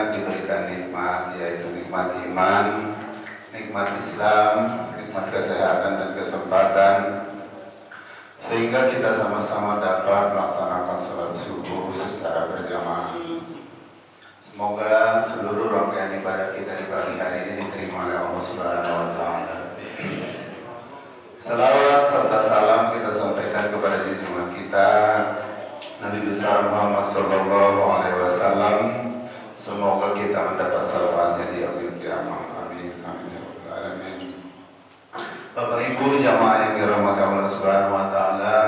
banyak diberikan nikmat, yaitu nikmat iman, nikmat Islam, nikmat kesehatan dan kesempatan, sehingga kita sama-sama dapat melaksanakan sholat subuh secara berjamaah. Semoga seluruh rangkaian ibadah kita di pagi hari ini diterima oleh Allah Subhanahu wa Ta'ala. Salawat serta salam kita sampaikan kepada junjungan kita Nabi besar Muhammad Sallallahu Alaihi Wasallam. Semoga kita mendapat syafaatnya di yaumil qiyamah. Amin. Amin ya rabbal alamin. Bapak Ibu jamaah yang dirahmati Allah Subhanahu Wa Taala,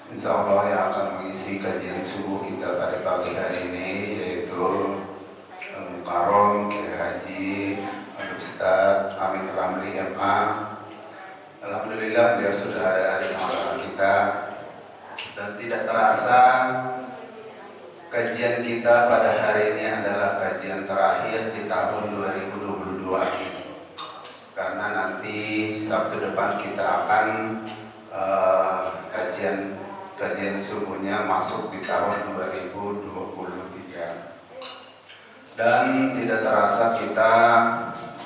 insya Allah yang akan mengisi kajian subuh kita pada pagi hari ini yaitu Mukarram Kiai Haji Al-Ustaz Amin Ramli MA. Alhamdulillah beliau sudah ada di tengah-tengah kita, dan tidak terasa kajian kita pada hari ini adalah kajian terakhir di tahun 2022 ini, karena nanti Sabtu depan kita akan kajian subuhnya masuk di tahun 2023, dan tidak terasa kita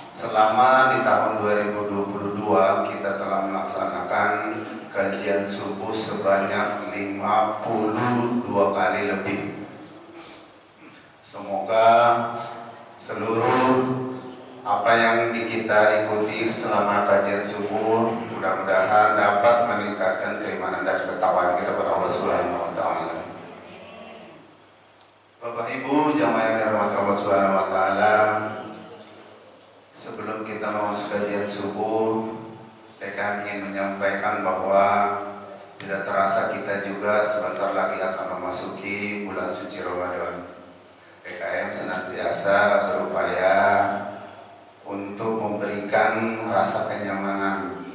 selama di tahun 2022 kita telah melaksanakan kajian subuh sebanyak 52 kali lebih. Semoga seluruh apa yang kita ikuti selama kajian subuh mudah-mudahan dapat meningkatkan keimanan dan ketakwaan kita kepada Allah Subhanahu wa Ta'ala. Bapak Ibu jamaah yang dirahmati Allah Subhanahu wa Ta'ala, sebelum kita masuk kajian subuh, saya ingin menyampaikan bahwa tidak terasa kita juga sebentar lagi akan memasuki bulan suci Ramadan. PKM senantiasa berupaya untuk memberikan rasa kenyamanan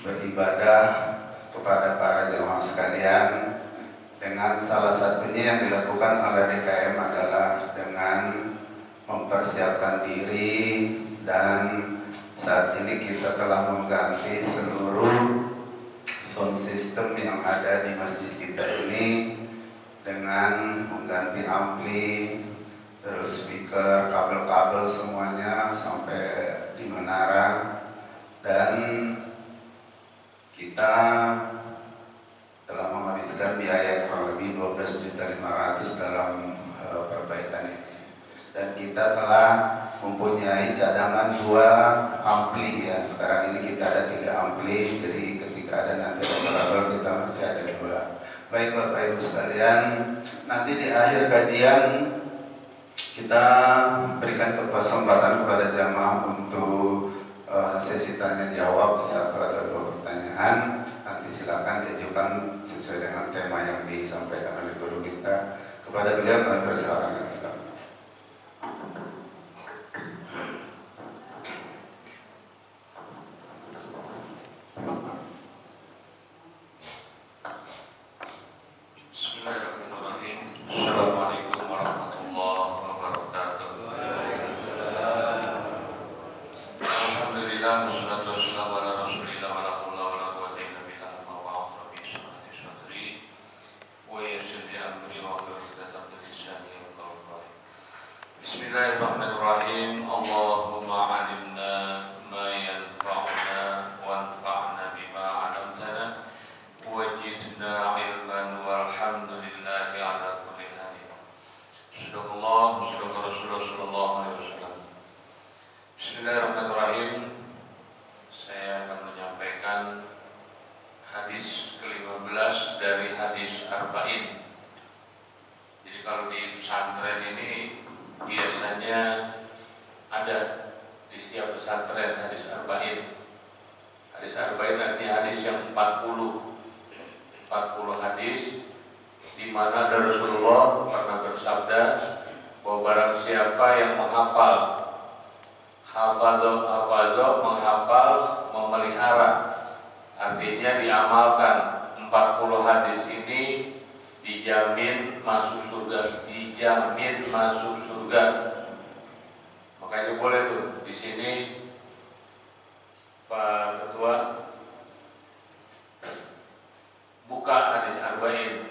beribadah kepada para jemaah sekalian, dengan salah satunya yang dilakukan oleh DKM adalah dengan mempersiapkan diri, dan saat ini kita telah mengganti seluruh sound system yang ada di masjid kita ini dengan mengganti ampli, terus speaker, kabel-kabel semuanya sampai di menara, dan kita telah menghabiskan biaya kurang lebih 12.500.000 dalam perbaikan ini. Dan kita telah mempunyai cadangan 2 ampli ya. Sekarang ini kita ada 3 ampli, jadi ketika ada nanti kabel kita masih ada 2. Baik Bapak Ibu sekalian, nanti di akhir kajian kita berikan kesempatan kepada jamaah untuk sesi tanya jawab 1 atau 2 pertanyaan. Nanti silakan diajukan sesuai dengan tema yang disampaikan oleh guru kita. Kepada beliau kami persilakan. Bismillahirrahmanirrahim. Allahumma alimna ma yanfa'una wanfa'na bima 'allamtana wajidna ilman walhamdulillahi ala kulli hal. Sadaqallah sadaqa Rasulullah sallallahu alaihi wasallam. Bismillahirrahmanirrahim. Saya akan menyampaikan hadis ke-15 dari hadis Arba'in. Jadi kalau di pesantren ini biasanya ada di setiap pesantren hadis Arba'in. Hadis Arba'in artinya hadis yang 40 hadis, di mana Rasulullah pernah bersabda bahwa barang siapa yang menghafal, hafadho menghafal, memelihara, artinya diamalkan 40 hadis ini, dijamin masuk surga, dijamin masuk surga. Makanya boleh tuh di sini Pak Ketua buka hadis Arba'in.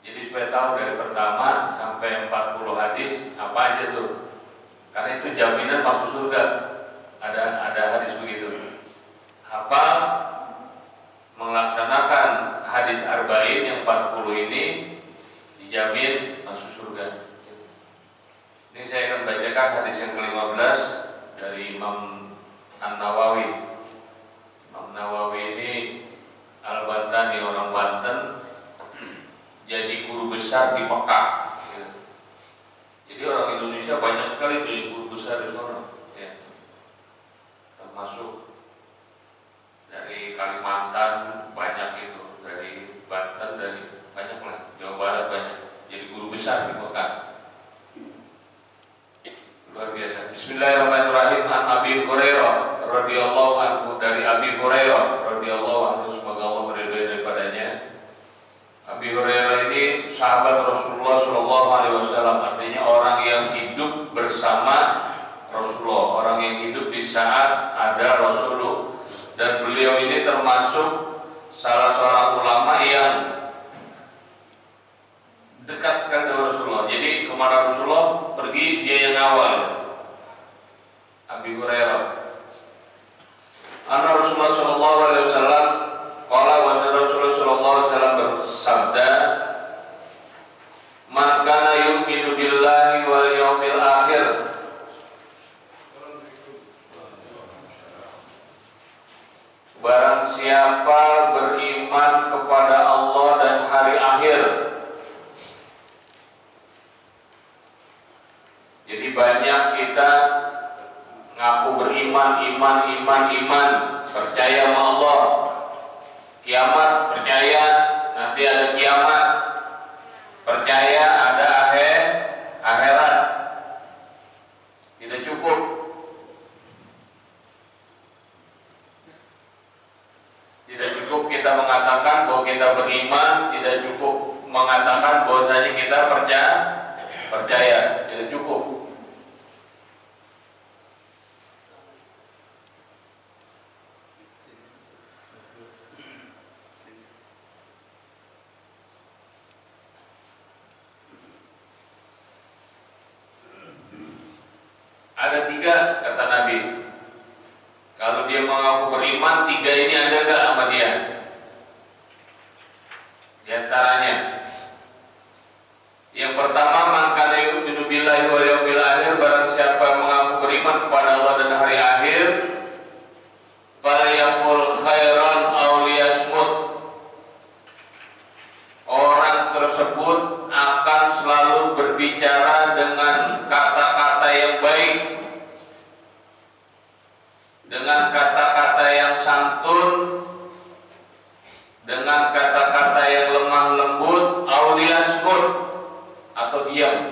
Jadi supaya tahu dari pertama sampai 40 hadis apa aja tuh. Karena itu jaminan masuk surga. Ada hadis begitu. Hafal, melaksanakan hadis arba'in yang 40 ini dijamin masuk surga. Ini saya akan bacakan hadis yang ke-15 dari Imam An-Nawawi. Imam Nawawi ini Al-Bantani, orang Banten, jadi guru besar di Mekah. Jadi orang Indonesia banyak sekali tuh guru besar di sana, ya. Termasuk dari Kalimantan banyak itu, dari Banten, dari banyak lah, Jawa Barat banyak. Jadi guru besar di Mekah. Luar biasa. Bismillahirrahmanirrahim. An Abi Hurairah radhiyallahu anhu, dari Abi Hurairah radhiyallahu anhu, semoga Allah meridhai daripadanya. Abi Hurairah ini sahabat Rasulullah Shallallahu Alaihi Wasallam, artinya orang yang hidup bersama Rasulullah, orang yang hidup di saat ada Rasulullah, dan beliau ini termasuk salah seorang ulama yang dekat sekali dengan Rasulullah. Jadi kemana Rasulullah pergi dia yang awal. Abi Hurairah. Anna Rasulullah Shallallahu Alaihi Wasallam, qala wa Rasulullah Shallallahu Alaihi Wasallam bersabda, man kana yu'minu billahi wal yawmil akhir, barang siapa beriman kepada Allah dan hari akhir. Jadi banyak kita ngaku beriman, iman, percaya sama Allah, kiamat percaya, nanti ada kiamat, percaya ada akhirat. Tidak cukup. Tidak cukup kita mengatakan bahwa kita beriman, tidak cukup mengatakan bahwasanya kita percaya, tidak cukup. Ada 3 kata Nabi. Kalau dia mengaku beriman, 3 ini ada gak sama dia? Di antaranya, yang pertama, man kana yu'minu billahi wal yawmil akhir, barang siapa mengaku beriman kepada Allah dan hari akhir, falyaqul khairan aw liyasmut. Orang tersebut akan selalu berbicara dengan kata-kata yang baik, dengan kata-kata yang santun, dengan kata-kata yang lemah lembut, auliyasmut, atau diam.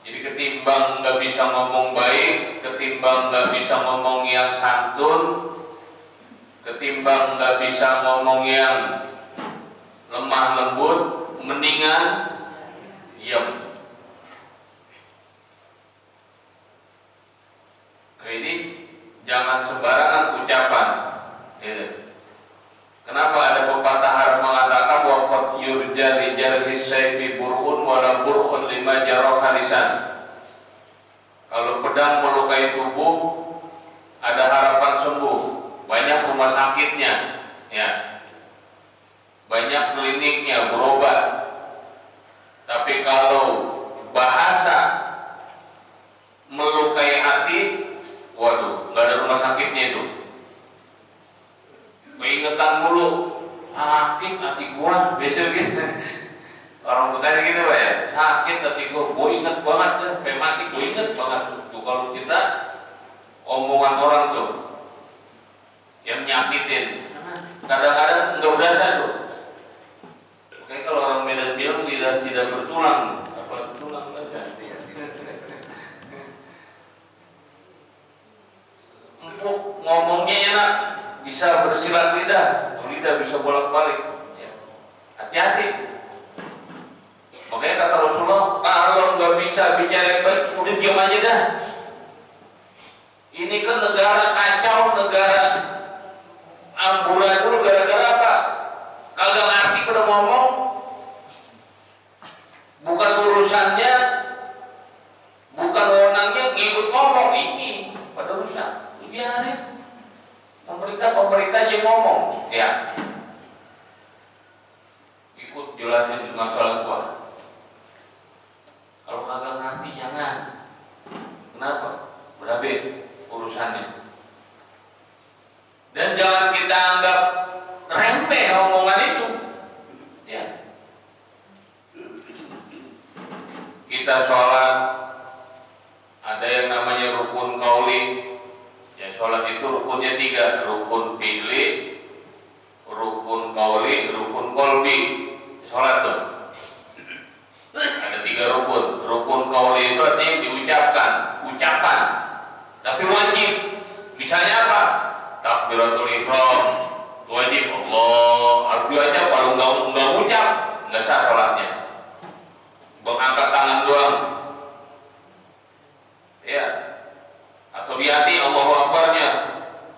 Jadi ketimbang nggak bisa ngomong baik, ketimbang nggak bisa ngomong yang santun, ketimbang nggak bisa ngomong yang lemah lembut, mendingan diam. Ini jangan sembarangan ucapan. Kenapa ada pepatah Arab mengatakan waqad yurja rijal hisayfi bur'un wala bur'un lima jarah lisan. Kalau pedang melukai tubuh, ada harapan sembuh. Banyak rumah sakitnya, ya. Banyak kliniknya berobat. Tapi kalau bahasa melukai hati, waduh, nggak ada rumah sakitnya itu. Keingetan mulu, sakit hati gua, biasa gitu. Orang Bekasi gitu Pak ya, sakit hati gua inget banget ya, sampai mati gua inget banget tuh. Kalau kita omongan orang tuh yang nyakitin, kadang-kadang nggak berasa tuh. Kayak kalau orang Medan bilang lidah tidak bertulang, apa tulang saja. Empuk, ngomongnya enak, bisa bersilat lidah, lidah bisa bolak-balik. Hati-hati. Makanya kata Rasulullah, kalau nggak bisa bicara baik, udah diam aja dah. Ini kan negara kacau, negara amburadul, gara-gara apa? Kagak ngerti pada ngomong, pemerintah yang ngomong, ya. Ikut jelasin masalah gua. Kalau kagak ngerti jangan. Kenapa? Berabe urusannya. Dan jangan kita anggap remeh omongan itu. Ya. Kita sholat, ada yang namanya rukun qauli. Ya, sholat itu rukunnya 3, rukun fi'li, rukun qauli, rukun qalbi. Sholat tuh ada 3 rukun. Rukun qauli itu artinya diucapkan, ucapan, tapi wajib. Misalnya apa? Takbiratul ihram wajib, Allah harus diucap. Kalau nggak ucap nggak sah sholatnya. Angkat tangan doang, ya. Atau di hati Allahu Akbarnya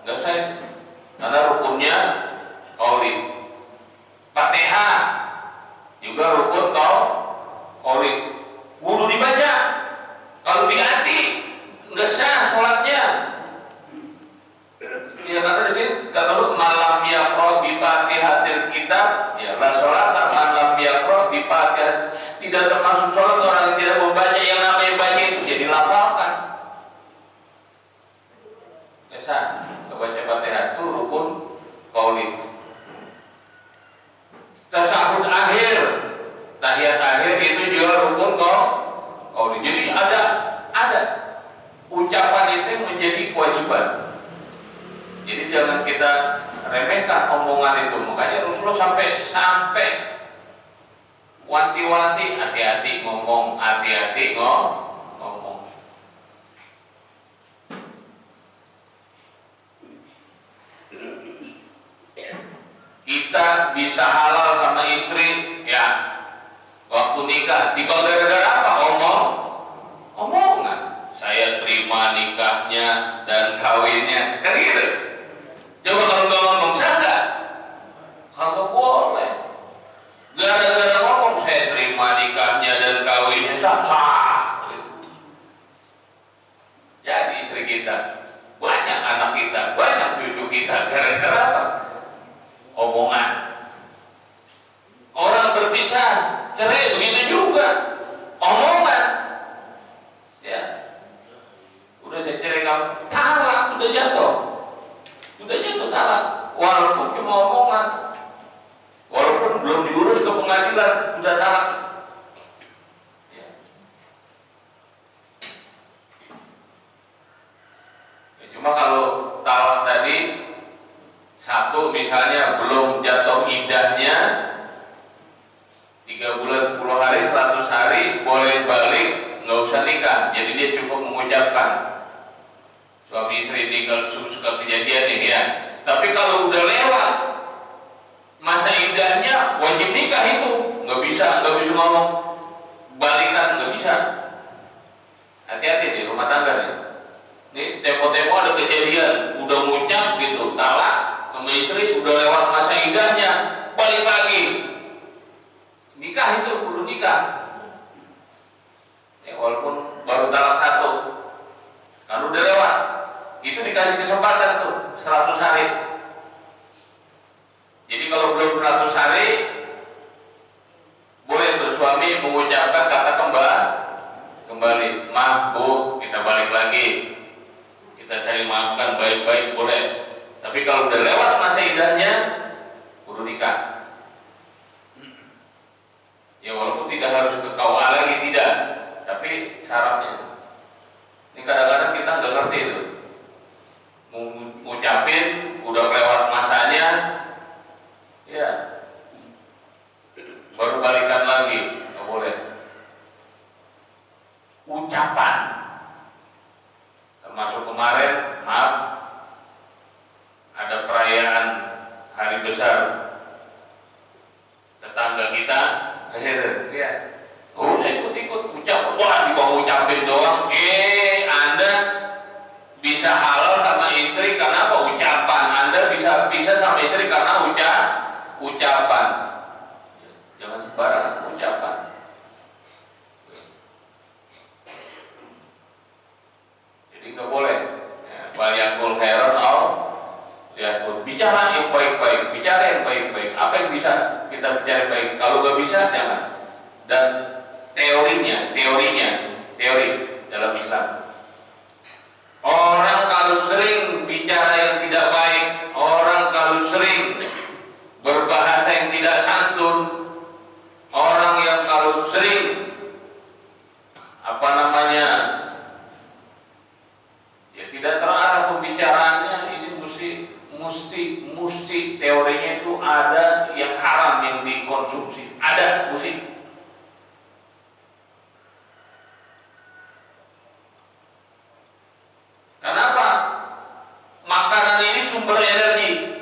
nggak sah, karena rukunnya qauli. Fatihah juga rukun qauli. Wudu dibaca, kalau di hati nggak sah sholatnya. Ya, karena di sini kata lu malam yaqra bi fatihatil kitab, ya la sholat man lam yaqra bi fatihah. Tidak termasuk sholat orang yang tidak membaca. Yang namanya baca itu jadi lafalkan. Ya sah, baca Fatihah itu rukun qauli. Tasyahud akhir, tahiyat akhir itu juga rukun qauli. Jadi ada ucapan itu yang menjadi kewajiban. Jadi jangan kita remehkan omongan itu. Makanya Rasulullah sampai wanti-wanti, hati-hati ngomong, hati-hati ngomong. Kita bisa halal sama istri, ya. Waktu nikah, tiba gara-gara apa? Omongan. Saya terima nikahnya dan kawinnya, kan gitu. Coba kalau nggak ngomong, sah nggak? Kagak boleh. Gara-gara ngomong saya terima nikahnya dan kawinnya, sah. Jadi istri kita, banyak anak kita, banyak cucu kita, gara-gara apa? Omongan. Orang berpisah, cerai begitu juga, omongan. Ya, udah saya cerai kamu, talak, udah jatuh talak. Walaupun cuma omongan, walaupun belum diurus ke pengadilan, sudah talak. Ya. Ya, cuma kalau talak tadi, satu misalnya belum jatuh iddahnya 3 bulan 10 hari 100 hari boleh balik, nggak usah nikah. Jadi dia cukup mengucapkan. Suami istri ini kalau suka kejadian ini ya. Tapi kalau udah lewat masa iddahnya, wajib nikah itu. Nggak bisa ngomong balikan, nggak bisa. Hati-hati di rumah tangga nih. Nih tempo-tempo ada kejadian, udah ngucap gitu, talak sama istri, udah lewat masa iddahnya, balik lagi. Nikah itu perlu nikah. Ya, walaupun baru talak 1, kan udah lewat. Itu dikasih kesempatan tuh 100 hari. Jadi kalau belum 100 hari, boleh tuh suami mengucapkan kata kembali. Maaf bu, kita balik lagi. Kita saling maafkan baik-baik, boleh. Tapi kalau udah lewat masa iddahnya, kudu nikah. Ya walaupun tidak harus ke KUA lagi, tidak. Tapi syaratnya. Ini kadang-kadang kita nggak ngerti itu. Ngucapin udah lewat masanya, ya baru balikan lagi, nggak boleh. Ucapan, termasuk kemarin, maaf, ada perayaan hari besar tetangga kita, ya. Oh saya ikut ucap, wah di bawah ucapin doang, Anda bisa halal sama istri karena apa? Ucapan. Anda bisa sama istri karena ucapan. Jangan sembarangan ucapan. Jadi nggak boleh. Waliyakul khairan au liyakul bisa jangan. Dan teori dalam Islam. Orang kalau sering bicara yang tidak baik, orang kalau sering berbahasa yang tidak santun, orang yang kalau sering ya tidak terarah pembicaraannya, ini mesti teorinya itu ada yang haram yang dikonsumsi, ada mesti. Kenapa? Makanan ini sumber energi.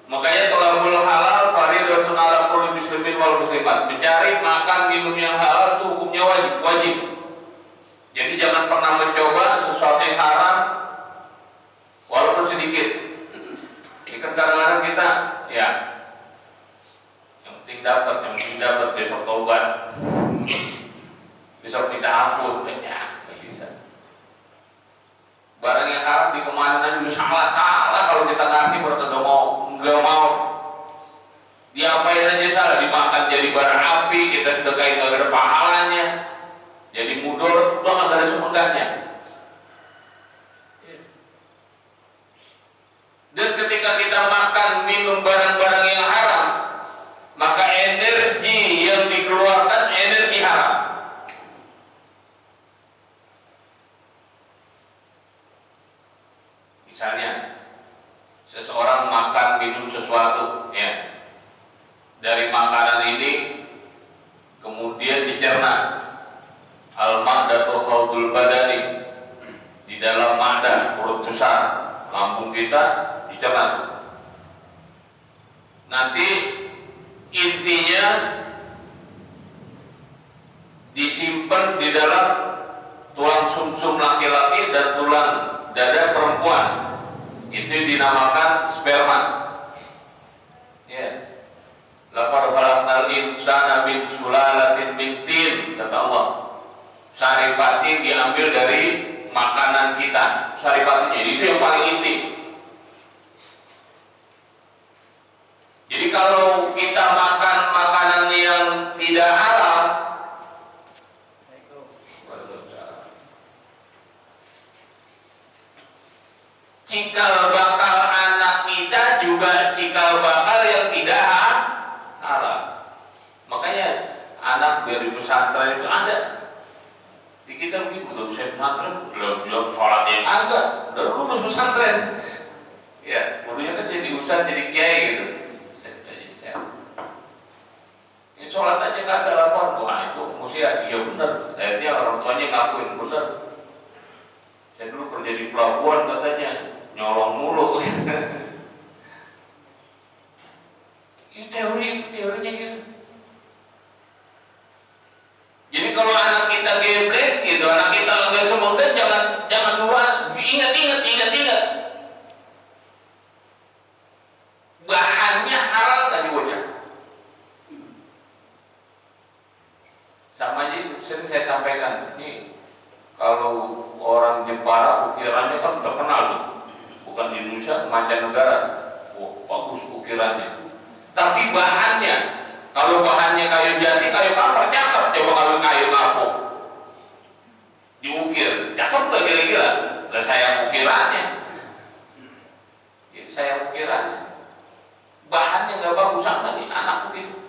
Makanya thalabul halal fardhatun 'ala kulli muslimin wal muslimat. Mencari makan minum yang halal itu hukumnya wajib. Jadi jangan pernah mencoba sesuatu yang haram walaupun sedikit. Ini kan kadang-kadang kita ya yang penting dapat besok taubat. Besok minta ampun, nggak bisa. Barang yang haram dikemanain juga salah kalau kita ngerti mereka nggak mau. Diapain aja salah, dimakan jadi bara api, kita sedekahin nggak ada pahalanya, jadi mudor, itu nggak ada semudahnya. Dan ketika kita makan minum barang-barang yang haram, maka energi yang dikeluarkan energi haram. Misalnya seseorang makan minum sesuatu ya, dari makanan ini kemudian dicerna, al-ma'datu khawdul badani, di dalam ma'dah perut besar lambung kita dicerna. Nanti intinya disimpan di dalam tulang sumsum laki-laki dan tulang dada perempuan, itu dinamakan sperma. Ya. Laqad khalaqnal insana min sulalatin min tin, kata Allah. Saripati diambil dari makanan kita. Saripatinya itu yang paling inti. Jadi kalau kita makan makanan yang tidak halal, cikal bakal anak kita juga cikal bakal yang tidak halal. Makanya anak dari pesantren itu ada. Di kita begitu, belum saya pesantren, belum sholatnya agak, udah lulus pesantren. Ya, gurunya kan jadi ustaz, jadi kiai gitu. Ini sholat aja kagak lapor, wah itu mesti ya, iya bener. Akhirnya orang tuanya ngakuin bener. Saya dulu kerja di pelabuhan katanya, nyolong mulu. Ini teorinya gitu. Jadi kalau anak kita geblek gitu, anak kita agak semonten, jangan lupa ingat. Bahannya halal tadi bocah. Sama aja sering saya sampaikan, ini kalau orang Jepara ukirannya kan terkenal, bukan di Indonesia, mancanegara. Oh, bagus ukirannya. Tapi bahannya, kalau bahannya kayu jati, kayu kapur, cakep. Coba kalau kayu kapur diukir, cakep gak kira-kira? Lah saya ukirannya, ya, saya ukirannya. Bahannya nggak bagus sama nih anak begitu.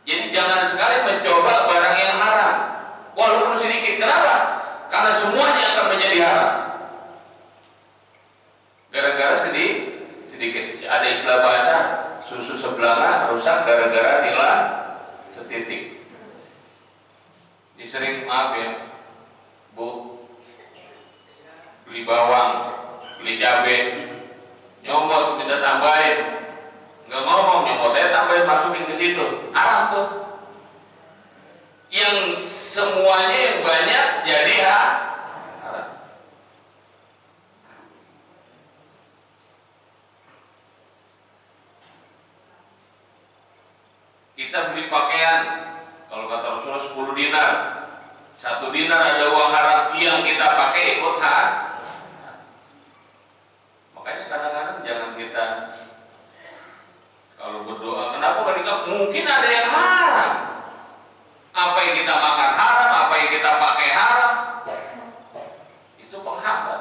Jadi jangan sekali mencoba barang yang haram, walaupun sedikit. Kenapa? Karena semuanya akan menjadi haram. Gara-gara sedikit. Ada istilah bahasa, susu sebelanga rusak gara-gara nila setitik. Ini sering, maaf ya, Bu, beli bawang, beli cabai, nyomot minta tambahin, nggak ngomong nyomotnya tambahin, masukin ke situ, haram tuh. Yang semuanya yang banyak jadi haram. Kita beli pakaian, kalau kata Rasulullah 10 dinar, 1 dinar ada uang haram yang kita pakai ikut Makanya kadang-kadang jangan kita kalau berdoa, kenapa gak dikabul? yang kita makan haram, apa yang kita pakai haram. Itu penghambat.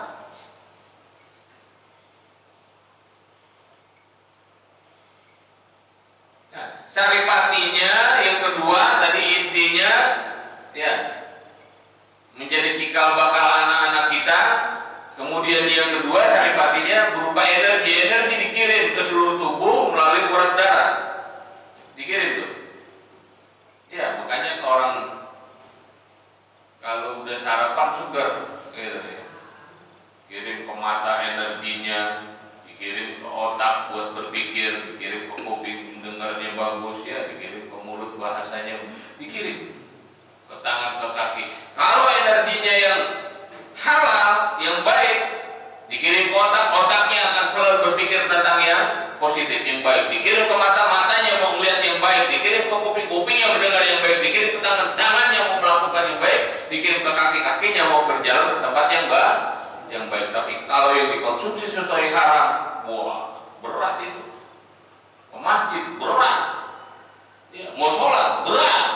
Nah, saripatinya yang kedua tadi intinya ya menjadi cikal bakal anak-anak kita. Kemudian yang kedua saripatinya berupa energi dikirim ke seluruh tubuh melalui urat darah. Dikirim tuh. Ya, makanya orang kalau udah sarapan seger gitu ya. Kirim ke mata energinya, dikirim ke otak buat berpikir, dikirim ke kuping dengarnya bagus ya, dikirim ke mulut bahasanya, dikirim ke tangan ke kaki. Kalau energinya yang halal, yang baik, dikirim ke otak, otaknya akan selalu berpikir tentang yang positif, yang baik. Dikirim ke mata, matanya mau melihat yang baik. Dikirim ke kuping, kupingnya mendengar yang baik. Dikirim ke tangan, tangannya mau melakukan yang baik. Dikirim ke kaki, kakinya mau berjalan ke tempat yang baik. Tapi kalau yang dikonsumsi sesuatu yang haram, wah berat itu. Ke masjid berat, ya, mau sholat berat.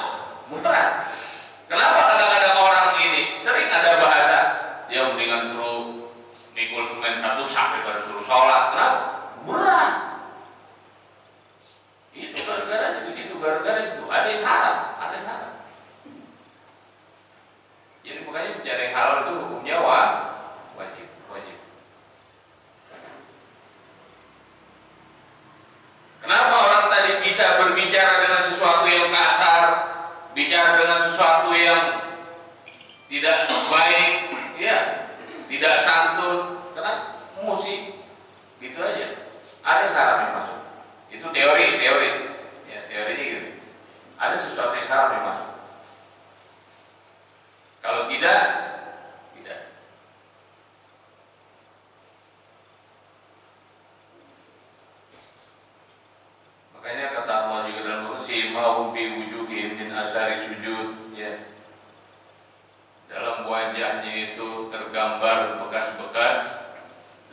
Kenapa kadang-kadang orang ini sering ada bahasa, ya mendingan suruh mikul semen satu sampai pada suruh sholat. Kenapa? Berat. Itu gara-gara di situ, gara-gara itu ada yang haram. Jadi makanya mencari halal itu hukumnya wajib. Kenapa orang tadi bisa berbicara dengan sesuatu yang kasar, bicara dengan sesuatu yang tidak baik, ya, tidak santun, karena musik, gitu aja. Ada yang haram yang masuk. Itu teori, ya, teorinya gitu. Ada sesuatu yang haram yang masuk. Kalau tidak. Makanya kata Allah juga dalam Al-Quran, simahum fi wujuhihim min asari sujud, ya. Dalam wajahnya itu tergambar bekas-bekas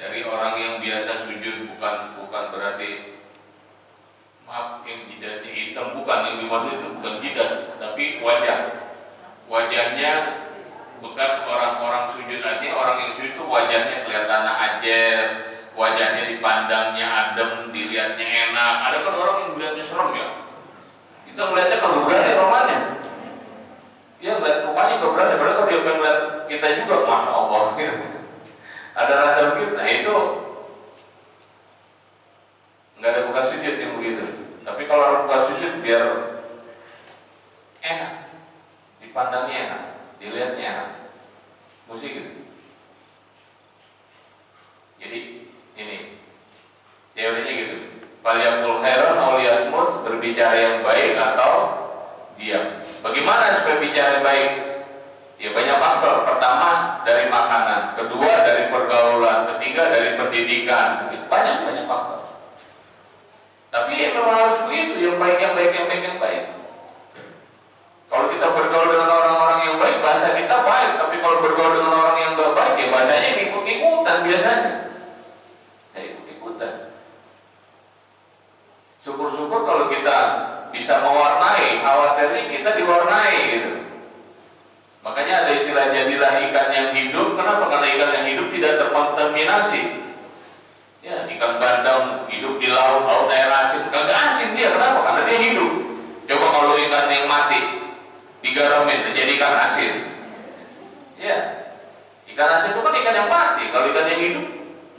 dari orang yang biasa sujud, bukan berarti, maaf, yang jidatnya hitam, bukan, yang dimaksud itu bukan jidat, tapi wajahnya bekas orang-orang sujud. Artinya orang yang sujud itu wajahnya kelihatan ajer, wajahnya dipandangnya adem, dilihatnya enak. Ada kan orang yang dilihatnya serem ya, kita melihatnya kalau berani romannya, ya melihat mukanya gak berani, padahal kalau dia pengen melihat kita juga, masya Allah ada rasa begitu. Nah itu nggak ada bekas sujud yang begitu. Tapi kalau orang bekas sujud biar enak, dipandangnya enak, dilihatnya enak, musik gitu. Jadi ini teorinya gitu. Falyaqul khairan aw liyasmut, berbicara yang baik atau diam. Bagaimana supaya bicara yang baik? Ya banyak faktor. Pertama dari makanan, kedua dari pergaulan, ketiga dari pendidikan. Banyak faktor. Tapi ya memang harus begitu, yang baik. Kalau kita bergaul dengan orang-orang yang baik, bahasa kita baik. Tapi kalau bergaul dengan orang yang gak baik, ya bahasanya ikut-ikutan biasanya. Ikut-ikutan. Syukur-syukur kalau kita bisa mewarnai, khawatirnya kita diwarnai gitu. Makanya ada istilah jadilah ikan yang hidup. Kenapa? Karena ikan yang hidup tidak terkontaminasi. Ya, ikan bandeng hidup di laut air asin, kagak asin dia. Kenapa? Karena dia hidup. Coba kalau ikan yang mati digaramin jadi ikan asin. Ya, ikan asin itu kan ikan yang mati. Kalau ikan yang hidup,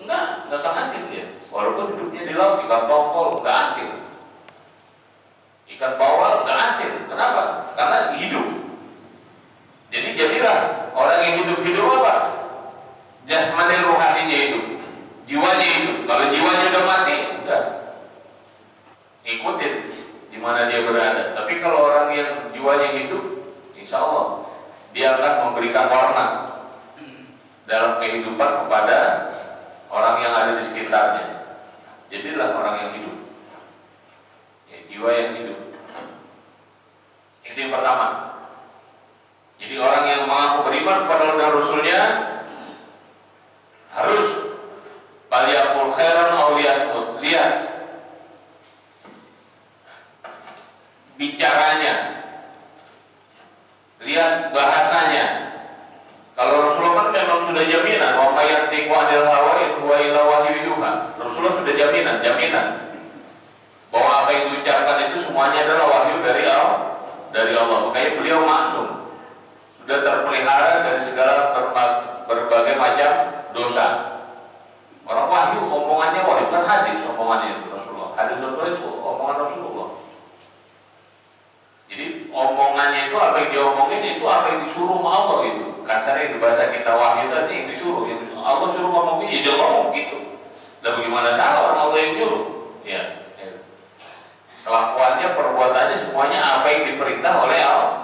enggak akan asin dia. Walaupun hidupnya di laut, ikan tongkol enggak asin. Ikan bawal enggak asin. Kenapa? Karena hidup. Jadi jadilah orang yang hidup apa? Jasmani rohaninya hidup, jiwanya hidup. Kalau jiwanya udah mati, udah ikutin di mana dia berada. Tapi kalau orang yang jiwanya hidup, insya Allah dia akan memberikan warna dalam kehidupan kepada orang yang ada di sekitarnya. Jadilah orang yang hidup, ya, jiwa yang hidup. Itu yang pertama. Jadi orang yang mengaku beriman kepada Allah dan Rasulnya harus falyaqul khairan aw liyasmut. Lihat bicaranya dan terpelihara dari segala berbagai macam dosa. Orang wahyu, omongannya wahyu, kan hadis omongannya Rasulullah. Hadis Rasulullah itu omongan Rasulullah. Jadi omongannya itu apa yang diomongin itu apa yang disuruh sama Allah gitu. Kasarnya di bahasa kita wahyu tadi yang disuruh. Allah suruh ngomong gini, dia ngomong gitu. Dan bagaimana salah orang Allah yang nyuruh? Ya. Kelakuannya, perbuatannya semuanya apa yang diperintah oleh Allah.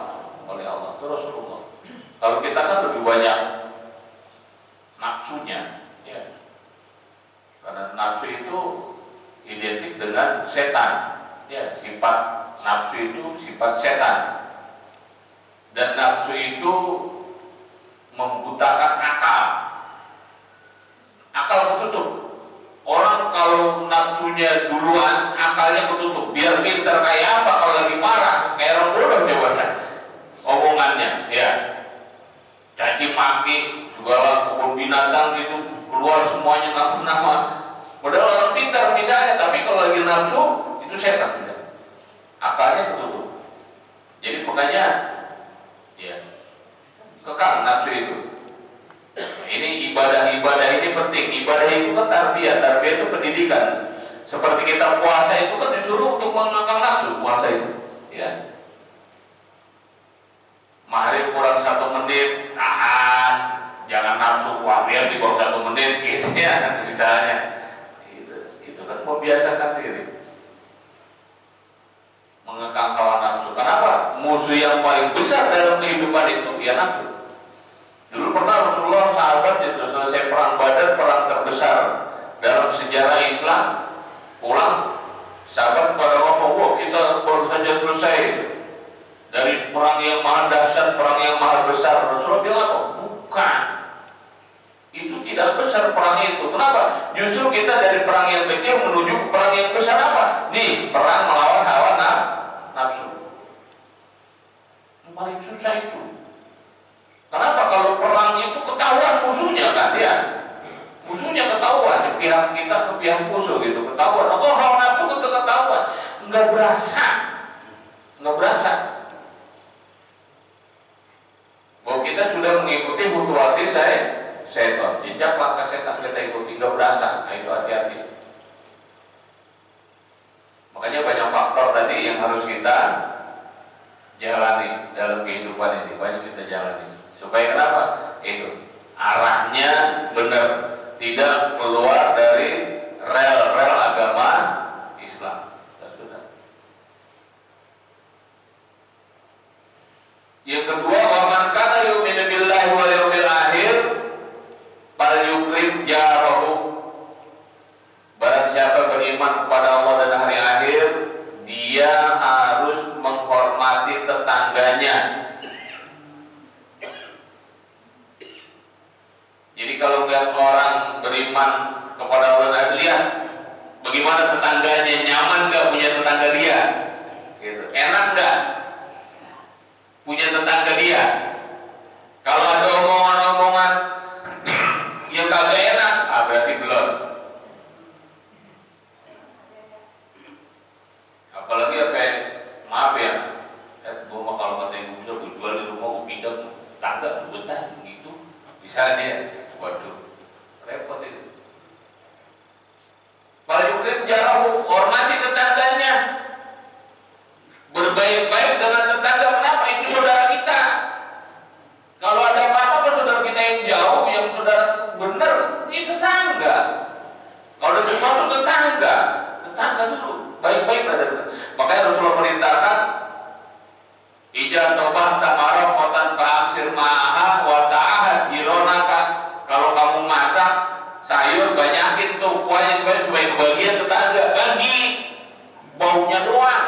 Itu Rasulullah. Kalau kita kan lebih banyak nafsunya, ya. Karena nafsu itu identik dengan setan, ya. Sifat nafsu itu sifat setan, dan nafsu itu membutakan akal. Akal ketutup. Orang kalau nafsunya duluan, akalnya ketutup. Biar pintar kayak apa kalau lagi marah, kayak orang bodoh coba omongannya, ya. Caci maki, segala kebun binatang itu keluar semuanya nama. Padahal orang pintar misalnya, tapi kalau lagi nafsu itu setan tidak. Akalnya ketutup. Jadi makanya, ya, kekang nafsu itu. Ini ibadah ini penting. Ibadah itu kan tarbiyah itu pendidikan. Seperti kita puasa itu kan disuruh untuk mengangkat nafsu puasa itu, ya. Maghrib kurang 1 menit, tahan, jangan nafsu biar di bawah 1 menit, gitu ya, misalnya. Itu kan membiasakan diri, mengekang hawa nafsu. Kenapa? Musuh yang paling besar dalam kehidupan itu ya nafsu. Dulu pernah Rasulullah sahabat itu selesai perang Badar, perang terbesar dalam sejarah Islam, pulang sahabat pada ngomong, wah kita baru saja selesai dari perang yang maha dahsyat, perang yang maha besar. Rasulullah bilang, bukan, itu tidak besar perang itu. Kenapa? Justru kita dari perang yang kecil menuju perang yang besar. Apa? Nih, perang melawan hawa nafsu. Yang paling susah itu. Kenapa? Kalau perang itu ketahuan musuhnya kan, ya. Musuhnya ketahuan, pihak kita ke pihak musuh gitu, ketahuan. Kalau hawa nafsu itu ketahuan, nggak berasa. Bahwa kita sudah mengikuti khutuwati setan, jejak langkah setan kita ikuti, nggak berasa. Nah, itu hati-hati. Makanya banyak faktor tadi yang harus kita jalani dalam kehidupan ini, banyak kita jalani. Supaya kenapa? Itu arahnya benar, tidak keluar dari rel-rel agama Islam. Sudah. Yang kedua, wa man kana yu'minu billahi wal yawmil akhir falyukrim jarahu. Barang siapa beriman kepada Allah dan hari akhir, dia harus menghormati tetangganya. Jadi kalau lihat orang beriman kepada Allah, lihat bagaimana tetangganya, nyaman gak punya tetangga dia, gitu. Enak gak punya tetangga dia. Kalau ada omongan-omongan yang kagak enak, berarti belum. Apalagi apa? Maaf ya, gue mah kalau kata ibu gue jual di rumah, gue pindah tangga, betah gitu. Misalnya. Waduh, repot itu. Falyukrim jarahu, hormati tetangganya. Berbaik-baik dengan tetangga. Kenapa? Itu saudara kita. Kalau ada apa-apa saudara kita yang jauh, yang saudara benar, ini tetangga. Kalau ada sesuatu tetangga dulu. Baik-baiklah dengan. Makanya Rasulullah perintahkan, ija tobah tamarah kotan pa'aksir ma'ahah wa ta'ahad jironaka. Kalau kamu masak sayur, banyakin tuh kuahnya supaya kebagian tetangga. Bagi, baunya doang.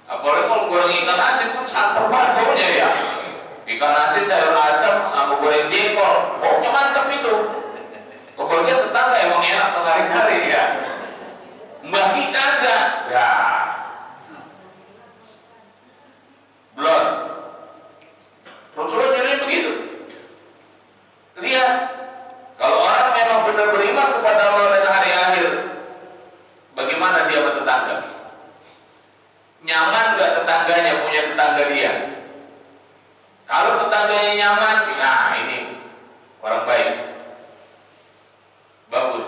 Apalagi kalau goreng ikan asin pun santer banget baunya ya. Ikan asin, sayur asam, sama goreng jengkol, baunya mantap itu. Kebagian tetangga emang enak hari-hari ya. Bagi kagak, ya. Belum. Rasulullah jadi begitu. Lihat, kalau orang memang benar beriman kepada Allah dan hari akhir, bagaimana dia bertetangga? Nyaman gak tetangganya punya tetangga dia? tetangganya nyaman, nah ini orang baik, bagus.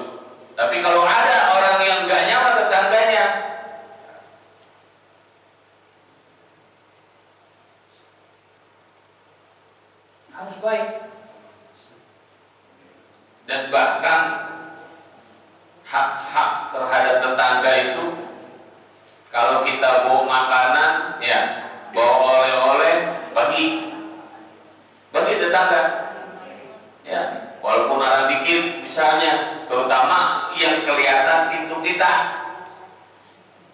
Tapi kalau ada orang yang nggak nyaman tetangganya, harus baik. Dan bahkan hak-hak terhadap tetangga itu, kalau kita bawa makanan, ya bawa oleh-oleh, bagi tetangga, ya walaupun ada dikit misalnya, terutama yang kelihatan pintu kita,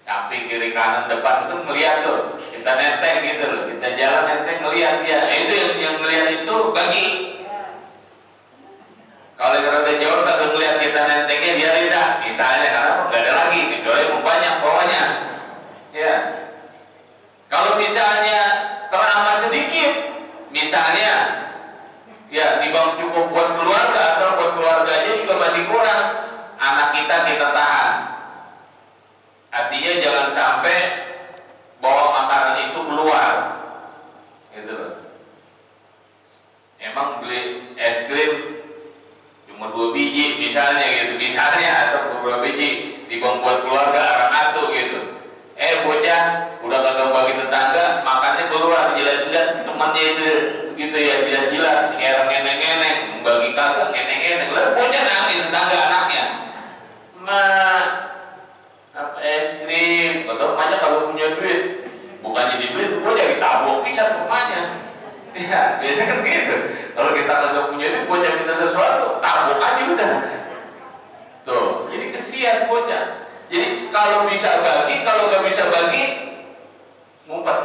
samping kiri kanan depan itu melihat tuh, kita nenteng gitu loh, kita jalan nenteng ngelihat dia, itu yang melihat itu bagi. Kalau yang rada jauh kagak ngelihat kita nentengnya, biarin dah, misalnya, karena nggak ada lagi, kecuali mau banyak bawahnya, ya. Kalau misalnya teramat sedikit, misalnya, ya dibang cukup buat keluarga atau buat keluarganya juga masih kurang, anak kita tahan. Artinya jangan sampai bawa makanan itu keluar, gitu loh. Emang beli es krim cuma 2 biji misalnya gitu, atau beberapa biji dibang buat keluarga arang atu gitu. Bocah udah kagak bagi tetangga, makannya keluar jilat-jilat temannya itu gitu ya, jilat-jilat ngeneng-ngeneng, bagi kagak ngeneng-ngeneng. Lah bocah nangis tetangga anaknya. Apa es krim, kata rumahnya kalau punya duit, bukannya dibeli, bocah ditabok pisan rumahnya. Ya, biasanya kan gitu. Kalau kita kagak punya duit, bocah minta sesuatu, tabok aja udah. Tuh, jadi kesian bocah. Jadi kalau bisa bagi, kalau nggak bisa bagi, ngumpet,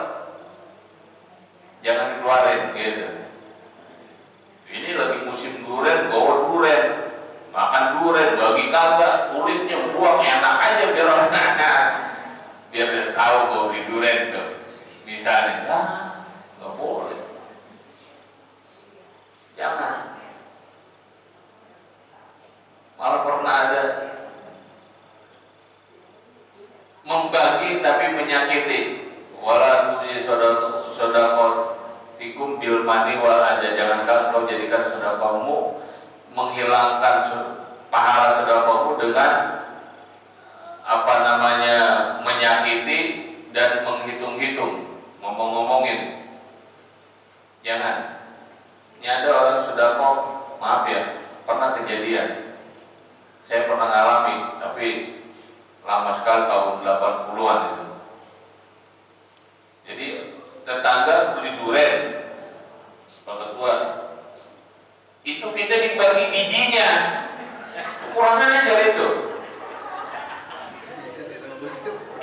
jangan dikeluarin gitu. Ini lagi musim durian, bawa durian, makan durian, bagi kagak, kulitnya buang, enak aja biar orang biar dia tahu bahwa di durian tuh, misalnya, nggak boleh, jangan. Malah pernah ada membagi tapi menyakiti, wala tuji sodakot tikum bil mani wal aja, jangankan kau jadikan sodakomu menghilangkan pahala sodakomu dengan menyakiti dan menghitung-hitung, ngomong-ngomongin. Jangan. Ini ada orang sodako, maaf ya, pernah kejadian, saya pernah ngalami, tapi lama sekali, tahun 80-an itu. Jadi tetangga beli duren, Pak Ketua, itu kita dibagi bijinya, kurang ajar itu.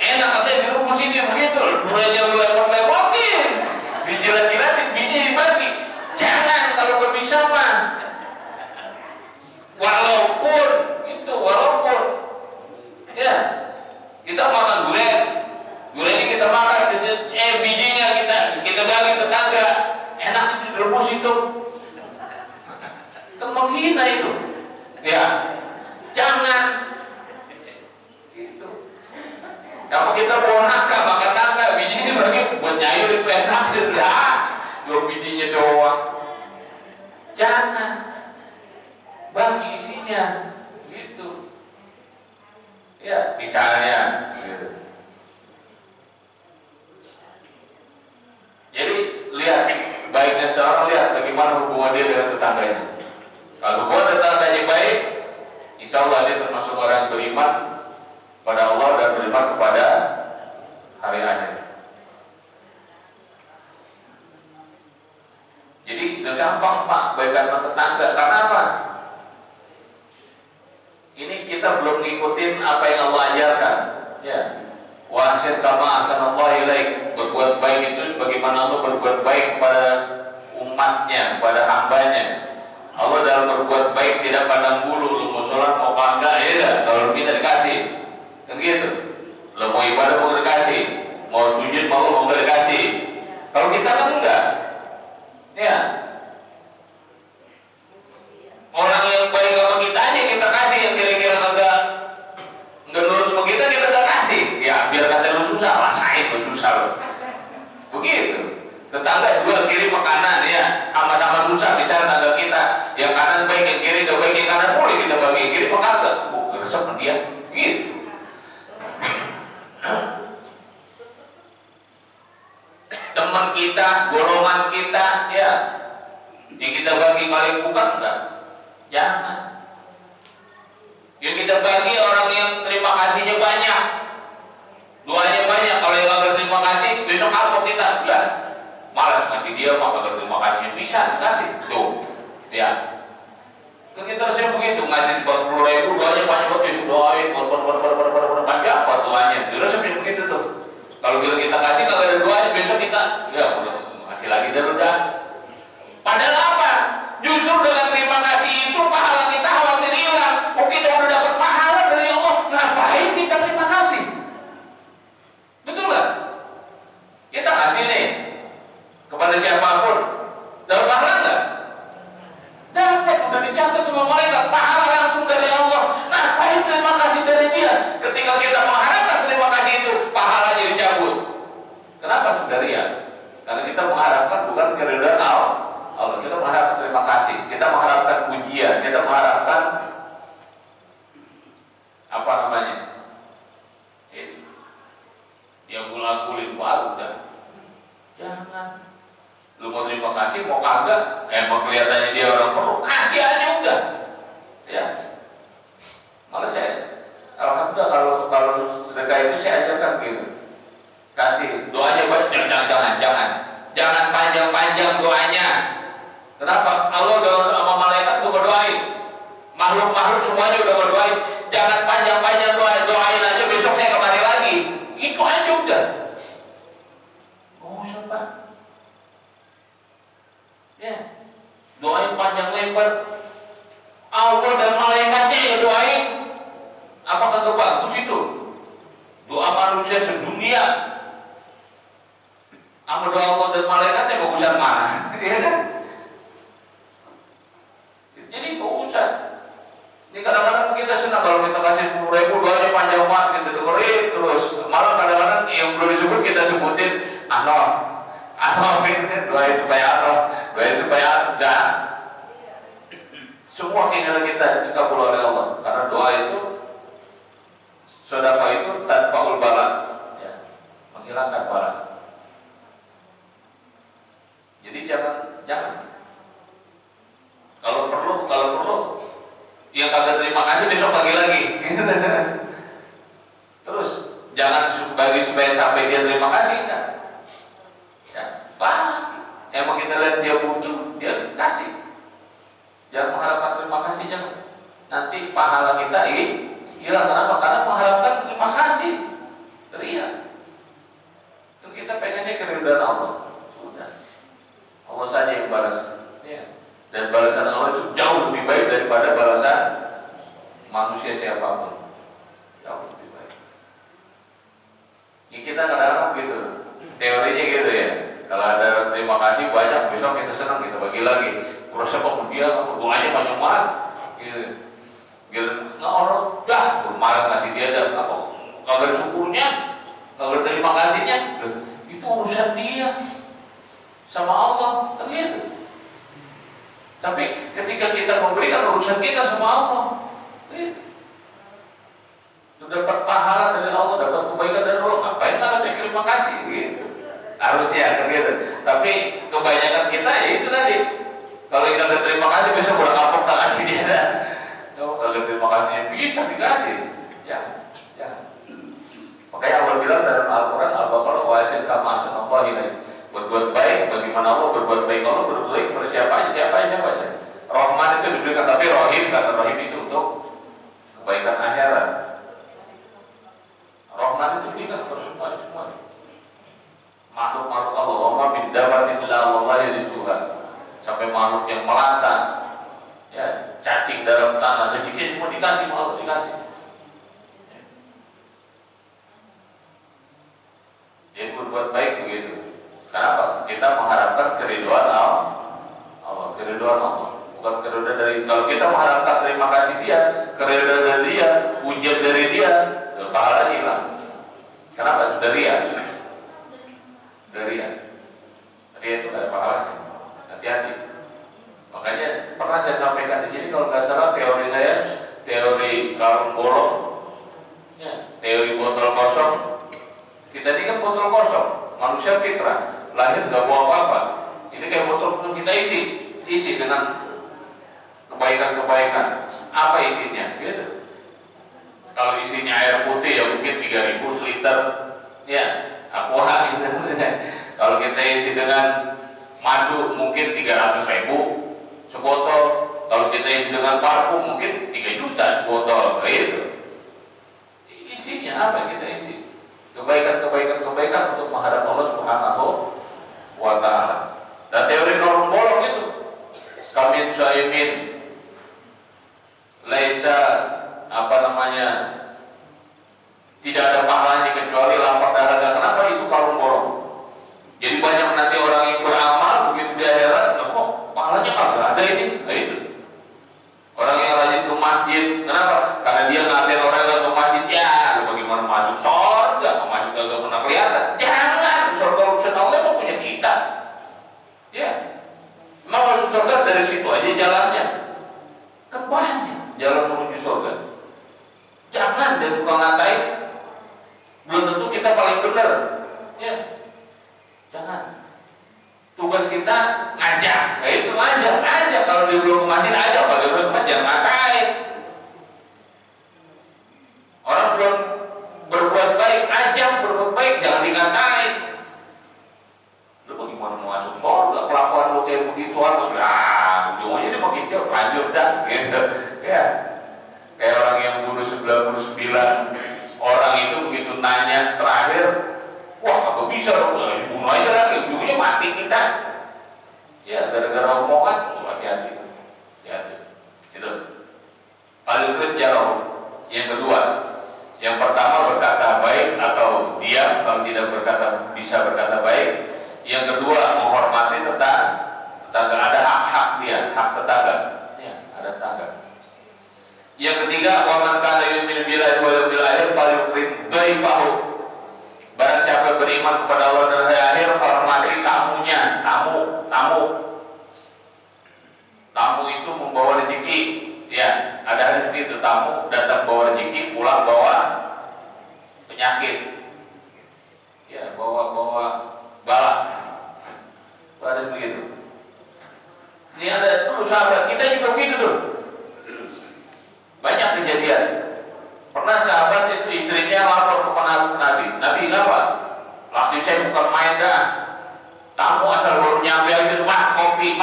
Enak katanya direbus ini begitu, durennya lewat-lewatin, dijilat-jilatin, bijinya dibagi. Jangan kalau berbisa mah. Walaupun ya, kita makan durennya kita makan, bijinya kita bagi tetangga, enak itu direbus itu, kan menghina itu, ya, jangan, gitu. Kalau kita bawa nangka, makan nangka, bijinya bagi buat nyayur itu enak, lah, 2 bijinya doang, jangan, bagi isinya, gitu. Ya, misalnya gitu. Jadi lihat baiknya seorang, lihat bagaimana hubungan dia dengan tetangganya. Kalau hubungan tetangganya baik, insya Allah dia termasuk orang yang beriman pada Allah dan beriman kepada hari akhir. Jadi gak gampang Pak baikkan sama tetangga. Karena apa? Ini kita belum ngikutin apa yang Allah ajarkan. Ya. Wahsin kama ahsanallahu ilaik. Berbuat baik itu sebagaimana Allah berbuat baik kepada umatnya, kepada hambanya. Allah dalam berbuat baik tidak pandang bulu, lu mau sholat mau enggak, ya kalau kita dikasih, kan gitu. Lu mau ibadah mau dikasih, mau sujud mau dikasih. Kalau kita kan enggak, ya. Orang yang baik sama kita aja kita kasih, yang kira-kira enggak nurut sama kita enggak kasih. Ya biar kata lu susah, rasain lu susah lu. Begitu. Tetangga jual kiri makanan ya, sama Yang kita bagi paling bukan enggak? Jangan. Yang kita bagi orang yang terima kasihnya banyak, doanya banyak. Kalau yang nggak berterima kasih, besok apa kita? Ya, malas ngasih dia, maka berterima kasihnya bisa kasih. Tuh, ya. Kan kita harusnya begitu, ngasih 40.000, doanya banyak banget, besok doain, panjang apa doanya? Dulu seperti begitu tuh. Kalau kita kasih, kalau ada doanya, besok kita, ya udah kasih lagi dan udah. Padahal apa? Justru dengan terima kasih itu pahala kita khawatir hilang. Oh, kita udah dapat pahala dari Allah, ngapain kita terima kasih? Betul nggak? Kita kasih nih kepada siapapun, dapat pahala nggak? Dapat, udah dicatat sama malaikat, pahala langsung dari Allah. Ngapain terima kasih dari dia? Ketika kita mengharapkan terima kasih itu, pahalanya dicabut. Kenapa saudari ya? Karena kita mengharapkan bukan keridhaan Allah. Kita mengharapkan terima kasih, kita mengharapkan pujian, kita mengharapkan apa namanya? Yang gula-gulin baru udah. Jangan. Lu mau terima kasih, mau kagak? Emang kelihatannya dia orang perlu, kasih aja udah. Ya. Malah saya, alhamdulillah kalau sedekah itu saya ajarkan gitu. Kasih doanya banyak, jangan panjang-panjang doanya. Kenapa? Allah udah sama malaikat tuh berdoain, makhluk-makhluk semuanya udah berdoain. Jangan panjang-panjang doain aja, besok saya kemari lagi. Itu aja udah. Oh, siapa? Ya, doain panjang lebar. Allah dan malaikatnya yang doain. Apakah bagus itu? Doa manusia sedunia sama doa Allah dan malaikatnya bagusan mana? Iya kan? Jadi gak usah. Ini kadang-kadang kita senang kalau kita kasih 10.000, doanya panjang banget, kita dengerin terus. Malah kadang-kadang yang belum disebut kita sebutin doain supaya doain supaya jangan. Semua keinginan kita dikabul oleh Allah. Karena doa itu, sedekah itu tanpa bala, ya, menghilangkan bala. Jadi jangan. Kalau perlu, yang kagak terima kasih besok bagi lagi. Terus jangan bagi supaya sampai dia terima kasih kan? Ya, emang kita lihat dia butuh, dia kasih. Jangan mengharapkan terima kasih, jangan. Nanti pahala kita hilang. Kenapa? Karena mengharapkan terima kasih. Ria. Terus kita pengennya keridhaan Allah. Sudah. Allah saja yang balas. Ya. Dan balasan Allah itu jauh lebih baik daripada balasan manusia siapapun. Jauh lebih baik. Ya, kita kadang-kadang begitu. Teorinya gitu ya. Kalau ada terima kasih banyak, besok kita senang, kita bagi lagi. Kurasa kok dia doanya banyak banget. Gitu. Nggak orang dah malas ngasih dia dan apa? Kalau syukurnya, kalau terima kasihnya, itu urusan dia sama Allah, kan gitu. Tapi ketika kita memberikan urusan kita sama Allah, dapat pahala dari Allah, dapat kebaikan dari Allah, ngapain kita terima kasih gitu. Harusnya kan gitu. Tapi kebanyakan kita ya itu tadi. Kalau kita ada terima kasih, besok udah kapok tak kasih dia. Kalau terima kasihnya bisa dikasih. Ya. Makanya Allah bilang dalam Al-Quran, Al-Baqarah wa asyid kama ahsanallahi ilaik. Berbuat baik, bagaimana Allah berbuat baik? Allah berbuat baik kepada siapa aja. Rahman itu diberikan, tapi Rahim, kata Rahim itu untuk kebaikan akhirat. Rahman itu diberikan kepada semua. Makhluk-makhluk Allah, wa ma min dabbatin illa 'alallahi rizquha. Sampai makhluk yang melata, ya, cacing dalam tanah, rezekinya semua dikasih Allah, dikasih. Dia berbuat baik begitu. Kenapa? Kita mengharapkan keridhaan Allah, keridhaan Allah, bukan keridhaan dari. Kalau kita mengharapkan terima kasih dia, keridhaan dari dia, pujian dari dia, pahala hilang. Kenapa? Sudah ria. Ria itu tidak ada pahalanya. Hati-hati. Makanya pernah saya sampaikan di sini, kalau nggak salah teori saya, teori karung bolong, ya, teori botol kosong. Kita ini kan botol kosong, manusia fitrah, lahir nggak bawa apa-apa. Ini kayak botol penuh kita isi, isi dengan kebaikan-kebaikan. Apa isinya? Gitu. Kalau isinya air putih ya mungkin 3.000 seliter, ya aqua gitu. Kalau kita isi dengan madu mungkin 300.000 sebotol. Kalau kita isi dengan parfum mungkin 3 juta sebotol, gitu. Isinya apa kita isi? Kebaikan untuk menghadap Allah Subhanahu wa Ta'ala. Dan teori norm bolong itu kamin syaimin laisa tidak ada pahalanya kecuali lapar dahaga. Kenapa? Itu karung borong. Jadi banyak nanti orang yang beramal begitu di akhirat, kok pahalanya kagak ada ini? Nah itu. Orang yang rajin ke masjid, kenapa? Karena dia ngatain orang yang ke masjid, ya bagaimana masuk surga? Masjid kagak pernah kelihatan. Jangan, surga urusan Allah mau punya kita. Ya, memang masuk surga dari situ aja jalannya. Kan banyak jalan menuju surga. Jangan dia suka ngatain. Belum tentu kita paling benar. Ya, jangan. Tugas kita ngajak. Nah itu ngajak. Kalau dia belum ke masjid ajak. Bagaimana jangan ngatain. Orang belum berbuat baik, ajak berbuat baik, jangan dikatain. Lu bagaimana mau masuk surga? Kelakuan lu kayak begitu apa? Nah, ujungnya dia makin jauh, lanjut dah, gitu. Ya, kayak orang yang bunuh 99 orang itu begitu nanya terakhir, wah apa bisa dong? Dibunuh aja lagi, ujungnya mati kita. Ya, gara-gara omongan, hati-hati. Gitu. Paling kerja yang kedua. Yang pertama berkata baik atau diam kalau tidak bisa berkata baik. Yang kedua menghormati tetangga, ada hak dia, hak tetangga. Ya, ada tetangga. Yang ketiga wa man kana yu'minu billahi wal yawmil akhir falyukrim dhaifahu. Barang siapa beriman kepada Allah dan hari akhir, hormati tamunya. Tamu itu membawa rezeki. Ya, ada hadis seperti itu, tamu datang bawa rezeki, pulang bawa penyakit. Ya, bawa bala. Ada begitu. Ini ada tuh sahabat kita juga begitu tuh. Banyak kejadian. Pernah sahabat itu istrinya lapor kepada Nabi. Nabi ngapa? Laki saya bukan main dah. Tamu asal baru nyampe aja, mah kopi.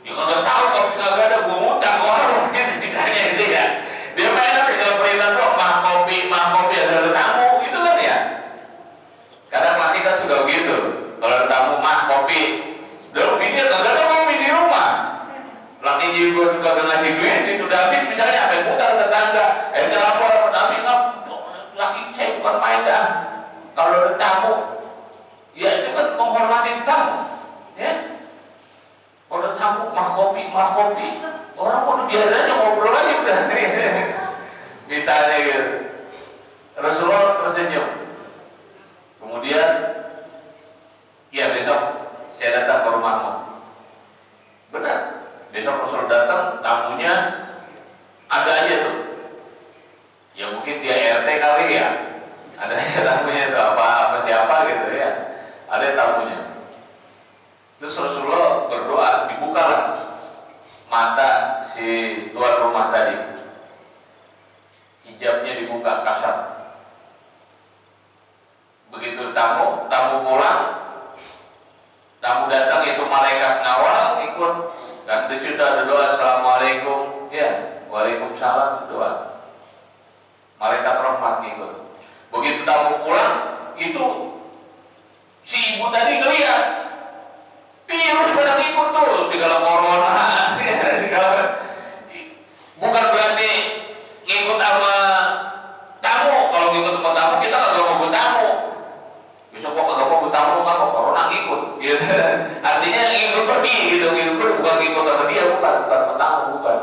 Ya kagak tahu kopi kagak ada, gua ngutang warung misalnya itu ya. Dia main apa kalau perintah doang mah kopi ada tamu gitu kan ya. Kadang laki kan suka begitu. Kalau tamu mah kopi, dulu bini kagak ada kopi di rumah. Laki juga kagak ngasih duit, itu udah habis misalnya apa yang ngutang tetangga. Akhirnya lapor ke Nabi, laki saya bukan main dah. Kalau ada tamu, ya itu kan menghormati tamu, ya. Kalau tamu mah kopi, orang kok biarin aja ngobrol aja udah. Misalnya gitu. Rasulullah tersenyum. Kemudian, ya besok saya datang ke rumahmu. Benar. Besok Rasul datang, tamunya ada aja tuh. Ya mungkin dia RT kali ya. Ada tamunya itu apa siapa gitu ya. Ada tamunya. Terus Rasulullah berdoa, dibukalah mata si tuan rumah tadi. Hijabnya dibuka kasar. Begitu tamu pulang, tamu datang itu malaikat ngawal ikut. Dan di situ ada doa assalamualaikum, ya, waalaikumsalam doa. Malaikat rahmat ikut. Begitu tamu pulang, itu si ibu tadi ngeliat virus pada ikut tuh, segala corona, bukan berarti ngikut sama tamu. Kalau ngikut sama tamu kita kagak mau tamu. Besok kok kagak mau tamu kan corona ngikut. Gitu. Artinya ngikut pergi gitu, bukan ngikut sama dia, bukan sama tamu, bukan.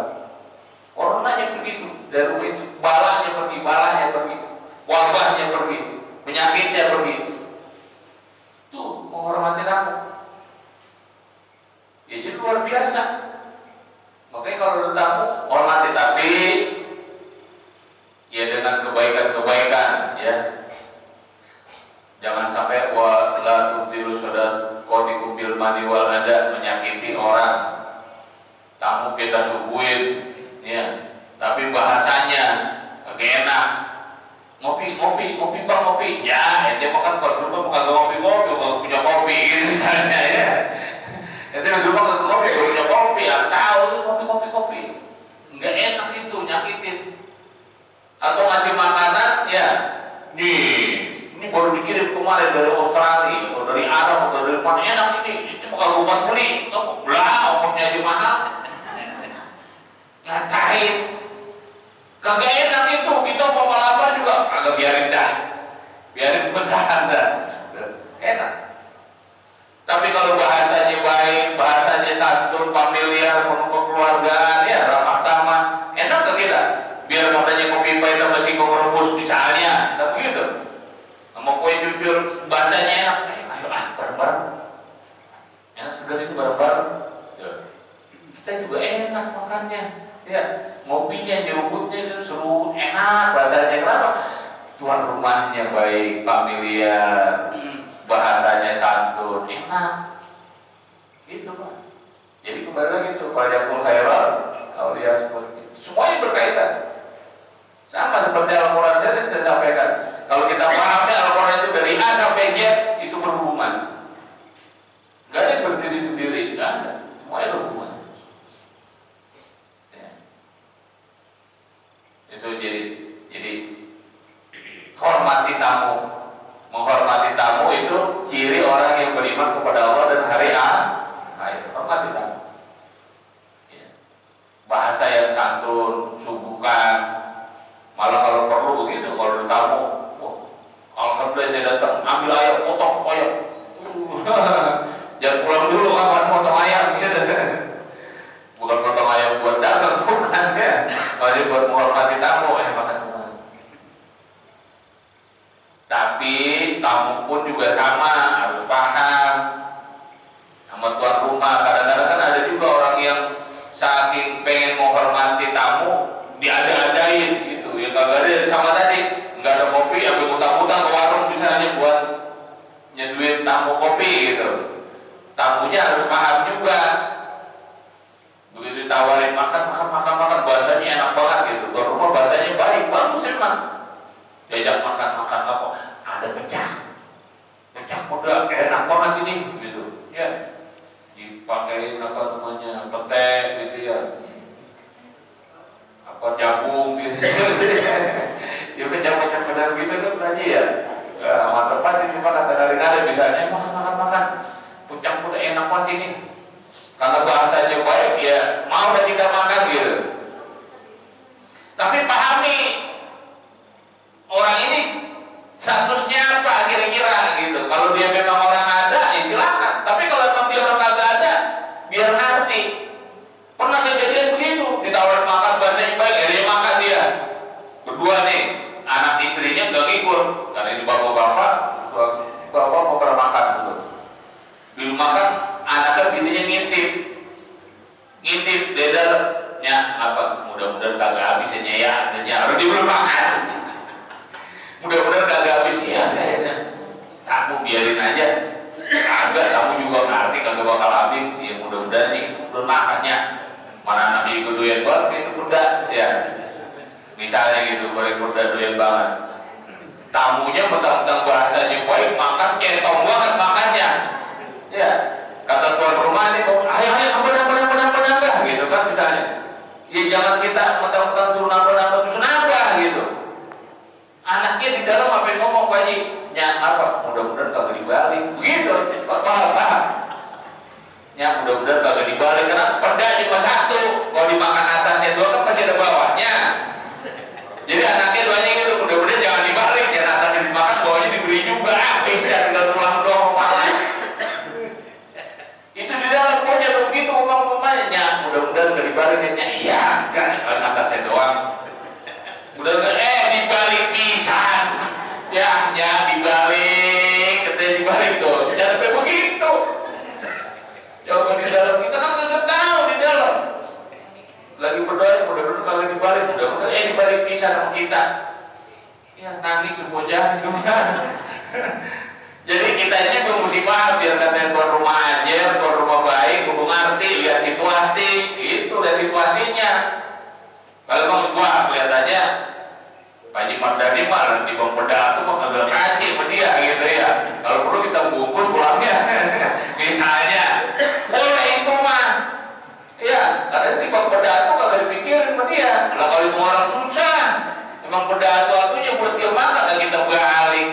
Coronanya begitu, dari rumah itu balanya pergi, wabahnya pergi, penyakitnya pergi. Tuh menghormati tamu. Ya jadi luar biasa. Makanya kalau ada tamu hormati, tapi ya dengan kebaikan ya. Jangan sampai wa la tubtilu sadaqatikum bil mani wal adha. tidak menyakiti orang. Tamu kita suguhin, ya, tapi bahasanya agak enak. Ngopi bang, ngopi. Ya, ente makan kalau dulu bukan ngopi, kalau punya kopi, gitu misalnya ya. Ente dulu makan kopi, kalau punya kopi, tahu itu kopi. Nggak enak itu, nyakitin. Atau ngasih makanan, ya, ini baru dikirim kemarin dari Australia, atau dari Arab, atau dari mana, enak ini kalau bukan beli, belah, ongkosnya aja mahal. Ngatain, kagak enak itu, kita mau balapan juga, kagak biarin bertahan dah, enak. Tapi kalau bahasanya baik, bahasanya santun, familiar, penuh kekeluargaan, ya ramah tamah, enak gak kita? Biar katanya kopi pahit sama singkong rebus misalnya, tak begitu. Sama kue cucur bahasanya enak, ayo bareng-bareng. Ya segar itu bareng-bareng. Ya. Kita juga enak makannya. Ya, ngopinya, nyeruputnya itu seru, enak bahasanya. Kenapa? Tuan rumahnya baik, familiar, bahasanya santun, enak. Gitu Pak. Jadi kembali lagi tuh, Falyaqul khairan aw liyasmut. Semuanya berkaitan. Sama seperti Al-Quran saya sampaikan. Kalau kita pahami Al-Quran itu dari A sampai Z itu berhubungan. Gak ada yang berdiri sendiri, gak ada. Semuanya berhubungan. Ya. Itu jadi hormati tamu. Menghormati tamu itu ciri orang yang beriman kepada Allah dan hari akhir. Hormati tamu. Ya. Bahasa yang santun, suguhkan. Malah kalau perlu begitu, kalau ada tamu, alhamdulillah dia datang, ambil ayam, potong ayam. Jangan pulang dulu kapan potong ayam gitu. Bukan potong ayam buat dagang, bukan ya. Masih buat menghormati tamu, makan. Tapi tamu pun juga sama, harus paham sama tuan rumah. Kadang-kadang kan ada juga orang yang saking pengen menghormati tamu, diada-adain gitu. Ya kagak ada sama tadi, nggak ada kopi, ya utang-utang ke warung misalnya buat nyeduin tamu kopi gitu. Tamunya harus paham juga. Begitu ditawarin makan, bahasanya enak banget gitu. Tuan rumah bahasanya baik, bagus emang. Diajak makan apa? Ada pecah udah enak banget ini gitu. Ya, dipakai apa namanya petek gitu ya. Apa jagung gitu. Ya macam-macam benar gitu kan tadi ya. Mantap banget itu Pak, kata dari misalnya makan. Pucang udah enak banget ini. Karena bahasanya baik ya, mau dan kita makan gitu. Tapi pahami orang ini statusnya apa kira-kira gitu. Kalau dia memang orang ada, ya silakan. Tapi kalau memang dia orang kagak ada, biar ngerti. Pernah kejadian begitu, ditawarin makan bahasanya baik, akhirnya makan dia. Berdua nih, anak istrinya udah ngikut. Karena ini bapak-bapak mau pernah makan gitu. Dulu makan, anaknya bininya ngintip dedalnya apa? Mudah-mudahan kagak habisnya ya, harus dia belum makan. Mudah-mudahan kagak habis ya, kamu biarin aja. Kagak, kamu juga ngerti kagak bakal habis. Ya mudah-mudahan ini belum makannya. Mana anaknya juga doyan banget itu kuda, ya. Misalnya gitu, goreng kuda doyan banget. Tamunya mentang-mentang bahasanya baik, makan centong banget makannya. Ya, kata tuan rumah ini, ayo nambah gitu kan misalnya. Ya jangan kita mentang-mentang suruh nambah terus nambah gitu. Anaknya di dalam apa yang ngomong Pak Haji? Ya apa? Mudah-mudahan kagak dibalik. Begitu, paham? Ya mudah-mudahan kagak dibalik karena perda cuma satu. Kalau dimakan atasnya dua kan pasti ada bawahnya. Jadi anaknya doanya gitu, mudah-mudahan jangan dibalik, jangan atasnya dimakan, bawahnya diberi juga. Habis ya tinggal tulang doang kepala. Itu di dalam punya begitu umum-umumnya. Mudah-mudahan gak dibalik ya. Iya, kan atasnya doang. Mudah-mudahan dibalik pisan. Ya dibalik, katanya dibalik tuh. Jangan sampai begitu. Coba di dalam kita kan nggak tahu di dalam. Lagi berdoa, mudah-mudahan kalau dibalik, mudah-mudahan dibalik pisan sama kita. Ya nangis sebocah juga. Jadi kita ini gue mesti paham, biar katanya tuan rumah aja, tuan rumah baik, gue ngerti, lihat situasi, itu lihat situasinya. Kalau bang gua kelihatannya Pak Haji Mardani mah nanti bang peda itu mah agak kacik sama dia gitu ya. Kalau perlu kita bungkus pulangnya, misalnya, boleh itu mah. Ya, karena nanti bang peda itu kagak dipikirin sama dia. Lah kalau itu orang susah, emang peda itu buat dia makan, dan kita balik.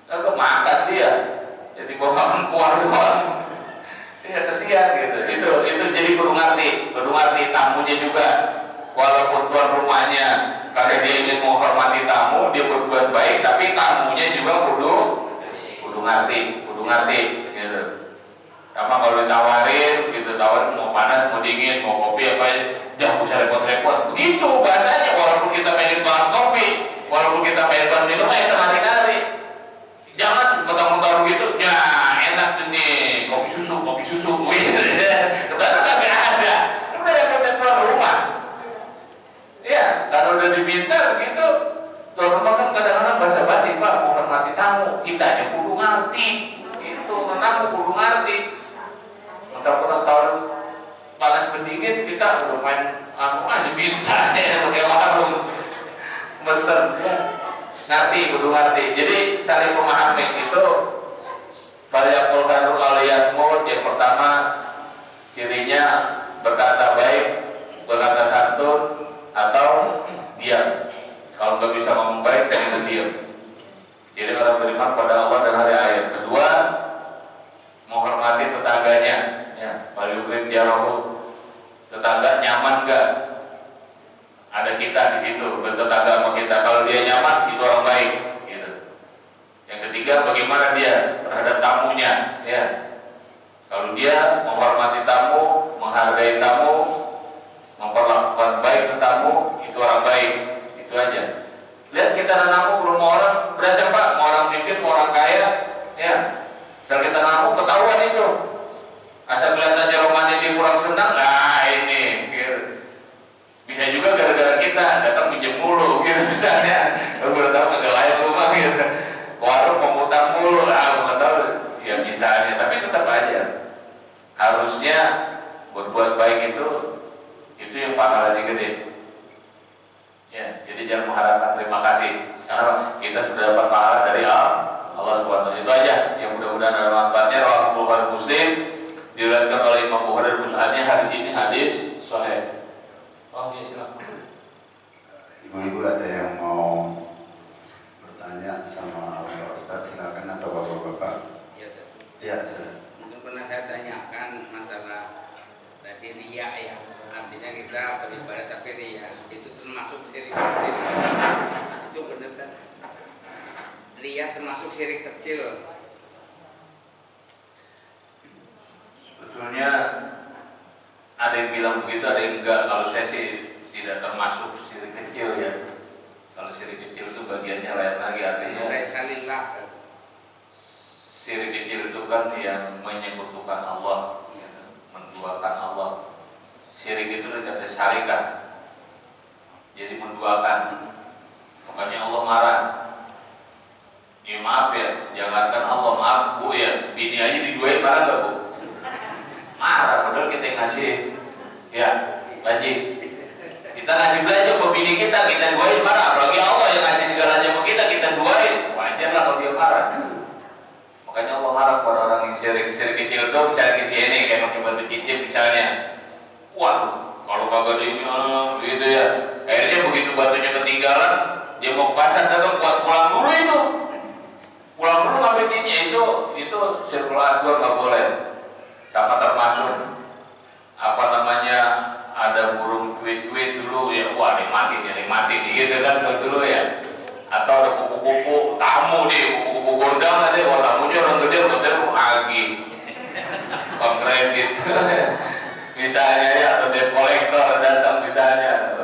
Lalu makan dia, jadi bawa keluar doang. Ya kesian gitu. Itu jadi kudu ngerti tamunya juga. Walaupun tuan rumahnya karena dia ingin menghormati tamu, dia berbuat baik, tapi tamunya juga kudu ngerti gitu. Sama kalau ditawarin gitu, tawarin mau panas, mau dingin, mau kopi apa, jangan usah repot-repot. Begitu bahasanya, walaupun kita pengen banget kopi, walaupun kita pengen banget minum, sehari-hari. Jangan mentang-mentang gitu, ya enak nih kopi susu, kata nggak ada, udah dapat tuan rumah. Ya, kalau udah diminta begitu, tuan rumah kan kadang-kadang basa-basi, Pak, mau hormati tamu, kita aja kudu ngerti, itu tamu kudu ngerti. Mentang-mentang tahun panas pendingin, kita udah main aja minta, ya pakai warung, mesen, ya. Kudu ngerti. Jadi saling memahami itu. Falyaqul khairul aliyasmut, yang pertama cirinya berkata baik, berkata santun, atau diam. Kalau nggak bisa ngomong baik, itu diam. Jadi orang beriman pada Allah dan hari akhir. Kedua, menghormati tetangganya. Ya, falyukrim jarahu. Tetangga nyaman nggak? Ada kita di situ, bertetangga sama kita. Kalau dia nyaman, itu orang baik. Gitu. Yang ketiga, bagaimana dia terhadap tamunya? Ya, kalau dia menghormati tamu, menghargai tamu, memperlakukan baik ke tamu, itu orang baik. Itu aja. Lihat kita namu ke rumah orang, berasa Pak, mau orang miskin, mau orang kaya, ya. Asal kita namu ketahuan itu. Asal kelihatannya romannya dia kurang senang, nah ini. Gitu. Bisa juga gara-gara kita datang pinjam mulu, gitu misalnya. Gue tahu agak layak rumah gitu. Warung pemutang mulu, gue tahu. Ya misalnya, tapi tetap aja. Harusnya berbuat baik itu yang pahalanya gede. Ya, jadi jangan mengharapkan terima kasih, karena kita sudah dapat pahala dari Allah Subhanahu. Itu aja yang mudah-mudahan ada manfaatnya. Rawahu Bukhari Muslim, diriwayatkan oleh Imam Bukhari dan Muslim. Hadis ini hadis sahih. Oh ya, silakan. Ibu-ibu ada yang mau bertanya sama Pak Ustadz, silakan, atau bapak-bapak? Ya, silakan. Mungkin pernah saya tanyakan masalah tadi riya ya. Artinya kita beribadah tapi riya itu termasuk syirik kecil. Itu benar kan? Riya termasuk syirik kecil. Sebetulnya ada yang bilang begitu, ada yang enggak. Kalau saya sih tidak termasuk syirik kecil ya. Kalau syirik kecil itu bagiannya lain lagi, artinya syirik kecil itu kan yang menyekutukan Allah, gitu, menduakan Allah. Syirik itu dari kata syarikah, jadi menduakan. Makanya Allah marah. Ya maaf ya, jangankan Allah, maaf Bu ya, bini aja diduain marah gak Bu? Marah, padahal kita yang ngasih. Ya, Haji, kita ngasih belanja ke bini kita duain marah. Apalagi Allah yang ngasih segalanya ke kita duain. Wajar lah kalau dia marah. Makanya Allah marah kepada orang yang syirik kecil itu, misalnya ini kayak pakai batu cincin misalnya. Waduh, kalau kagak di gitu ya. Akhirnya begitu batunya ketinggalan, dia mau ke pasar datang buat pulang dulu itu. Pulang dulu ngambil cincinnya itu sirkul asghar nggak boleh. Sama termasuk apa namanya, ada burung tweet dulu ya, wah nikmatin gitu kan dulu ya. Atau ada kupu-kupu tamu nih, kupu-kupu gondang ada, wah tamunya orang gede, hotel lagi kredit misalnya ya, atau debt collector datang misalnya.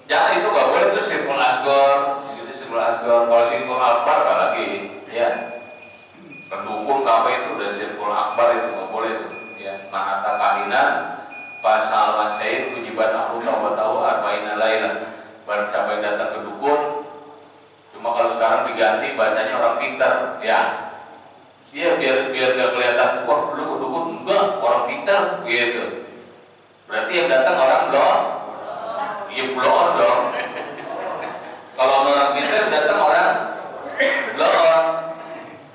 Jangan, itu nggak boleh, itu sirkul asghar. Itu sirkul asghar. Kalau sirkul akbar lagi ya, pendukung KP itu udah sirkul akbar, itu nggak boleh tuh ya. Mahata kahinan pasal mancair ujibat aku tahu arba'ina laila. Barang siapa yang datang ke dukun, cuma kalau sekarang diganti bahasanya orang pintar, ya. Iya, biar gak kelihatan, wah lu dukun, enggak, orang pintar, gitu. Berarti yang datang orang blon, iya blon dong. Kalau orang pintar datang orang blon,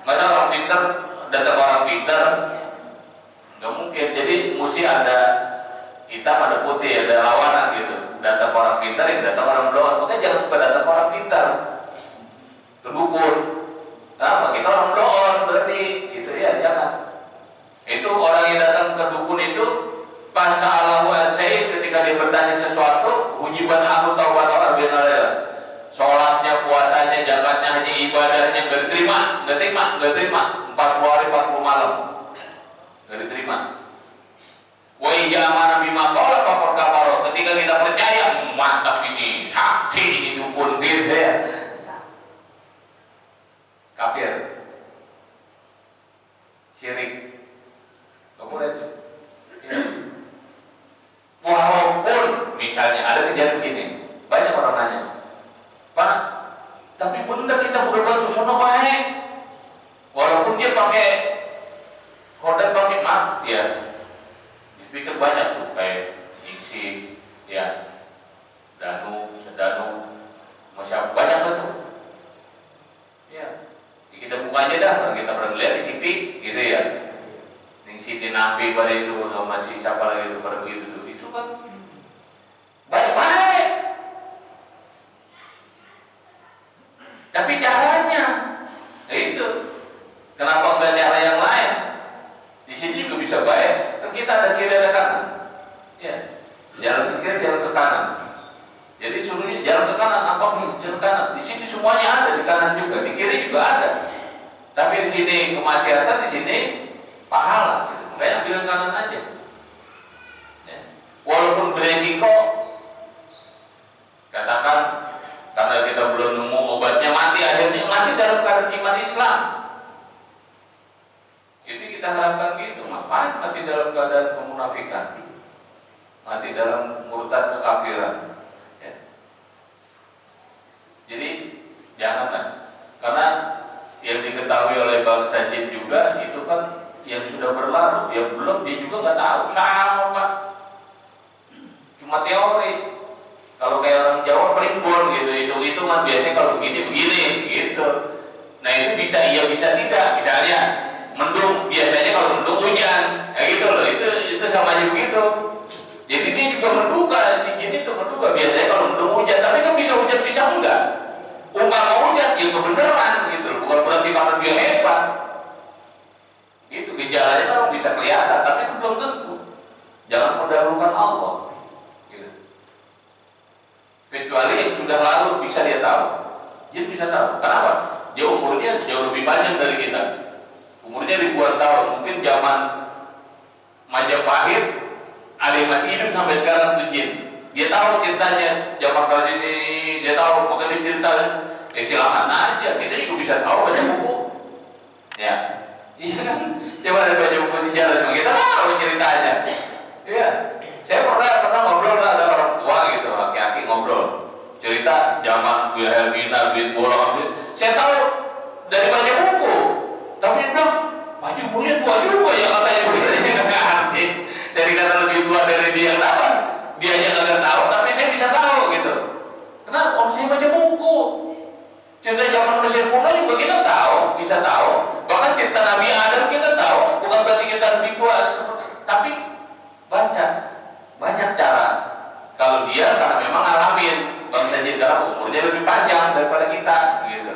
masa orang pintar datang orang pintar, nggak mungkin. Jadi mesti ada hitam ada putih, ada lawanan gitu. Datang orang pintar, yang datang orang blon. Makanya jangan suka datang orang pintar, kedukun. Nah, kita orang blon berarti gitu ya, jangan. Itu orang yang datang ke dukun itu pas Allahu Akbar ketika dia bertanya sesuatu, ujiban aku taubat orang benar. Sholatnya, puasanya, zakatnya, hanya ibadahnya nggak diterima. 40 hari 40 malam nggak diterima. Wa ijamana bima qala faqad kafara. Ketika kita percaya, mantap ini, sakti ini dukun gitu ya. Kafir, syirik, nggak boleh tuh. Ya. Walaupun misalnya ada kejadian begini, banyak orang nanya, Pak, tapi benar kita bukan bantu sono baik, walaupun dia pakai kodam pakai mat, ya, dipikir banyak tuh kayak isi, ya, sedanu, masya banyak tuh, ya. Kita buka aja dah, kita pernah lihat di TV gitu ya. Siti Nabi pada itu masih siapa lagi itu pada begitu tuh. Itu kan baik-baik. Tapi caranya itu kenapa enggak cara yang lain? Di sini juga bisa baik. Kan kita ada kiri ada kanan. Ya. Jalan ke kiri, jalan ke kanan. Jadi suruhnya jalan ke kanan, apapun jalan ke kanan. Di sini semuanya ada, di kanan juga, di kiri juga ada. Tapi di sini kemaksiatan, di sini pahala. Gitu. Makanya ambil kanan aja. Ya. Walaupun beresiko, katakan karena kita belum nemu obatnya mati, akhirnya mati dalam keadaan iman Islam. Itu kita harapkan gitu. Ngapain mati dalam keadaan kemunafikan? Mati dalam murtad kekafiran. Jadi janganlah, karena yang diketahui oleh bangsa jin juga itu kan yang sudah berlalu, yang belum dia juga nggak tahu sama Pak. Cuma teori. Kalau kayak orang Jawa primbon gitu, itu kan biasanya kalau begini gitu. Nah itu bisa iya bisa tidak. Misalnya mendung, biasanya kalau mendung hujan, ya gitu loh. Itu sama aja begitu. Jadi dia juga menduga, si jin itu menduga biasanya kalau mendung hujan, tapi kan bisa hujan bisa enggak. Mau hujan, ya kebenaran gitu, bukan berarti karena dia hebat. Gitu gejalanya kan bisa kelihatan, tapi belum tentu. Jangan mendahulukan Allah. Gitu. Kecuali yang sudah lalu bisa dia tahu. Jin bisa tahu. Kenapa? Dia umurnya jauh lebih panjang dari kita. Umurnya ribuan tahun. Mungkin zaman Majapahit ada yang masih hidup sampai sekarang tuh jin. Dia tahu ceritanya zaman kali ini, dia tahu pokoknya diceritain. Ya silahkan aja, kita juga bisa tahu baca buku. Ya, iya kan? Coba ada baca buku sejarah, cuma kita tahu ceritanya. Iya, saya pernah ngobrol lah, ada orang tua gitu, laki-laki ngobrol cerita zaman Buya Helmina, duit bolong. Saya tahu dari baca buku, tapi dia bilang baju bukunya tua juga ya katanya begitu. Dari kata lebih tua dari dia, kenapa? Dia aja nggak tahu, tapi saya bisa tahu gitu. Kenapa? Om saya baca buku. Cerita zaman Mesir kuno juga kita tahu, bisa tahu. Bahkan cerita Nabi Adam kita tahu. Bukan berarti kita lebih tua, tapi baca banyak cara. Kalau dia karena memang ngalamin, bangsa jin dalam umurnya lebih panjang daripada kita, gitu.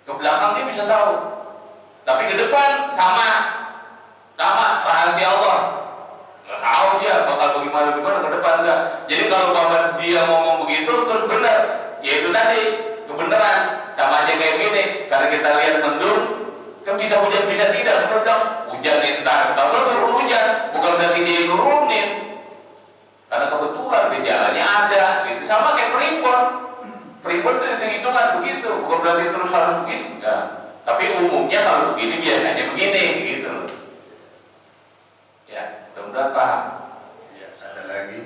Ke belakang dia bisa tahu, tapi ke depan sama rahasia Allah. Nggak tahu dia bakal bagaimana ke depan enggak. Jadi kalau bapak dia ngomong begitu terus benar, yaitu tadi kebenaran sama aja kayak gini. Karena kita lihat mendung kan bisa hujan bisa tidak, benar dong. Hujan entar kalau turun hujan bukan berarti dia nurunin, karena kebetulan gejalanya ada gitu. Sama kayak primbon itu hitung-hitungan begitu, bukan berarti terus harus begini enggak. Tapi umumnya kalau begini biasanya begini gitu. Ya, mudah-mudahan paham. Ya, ada lagi?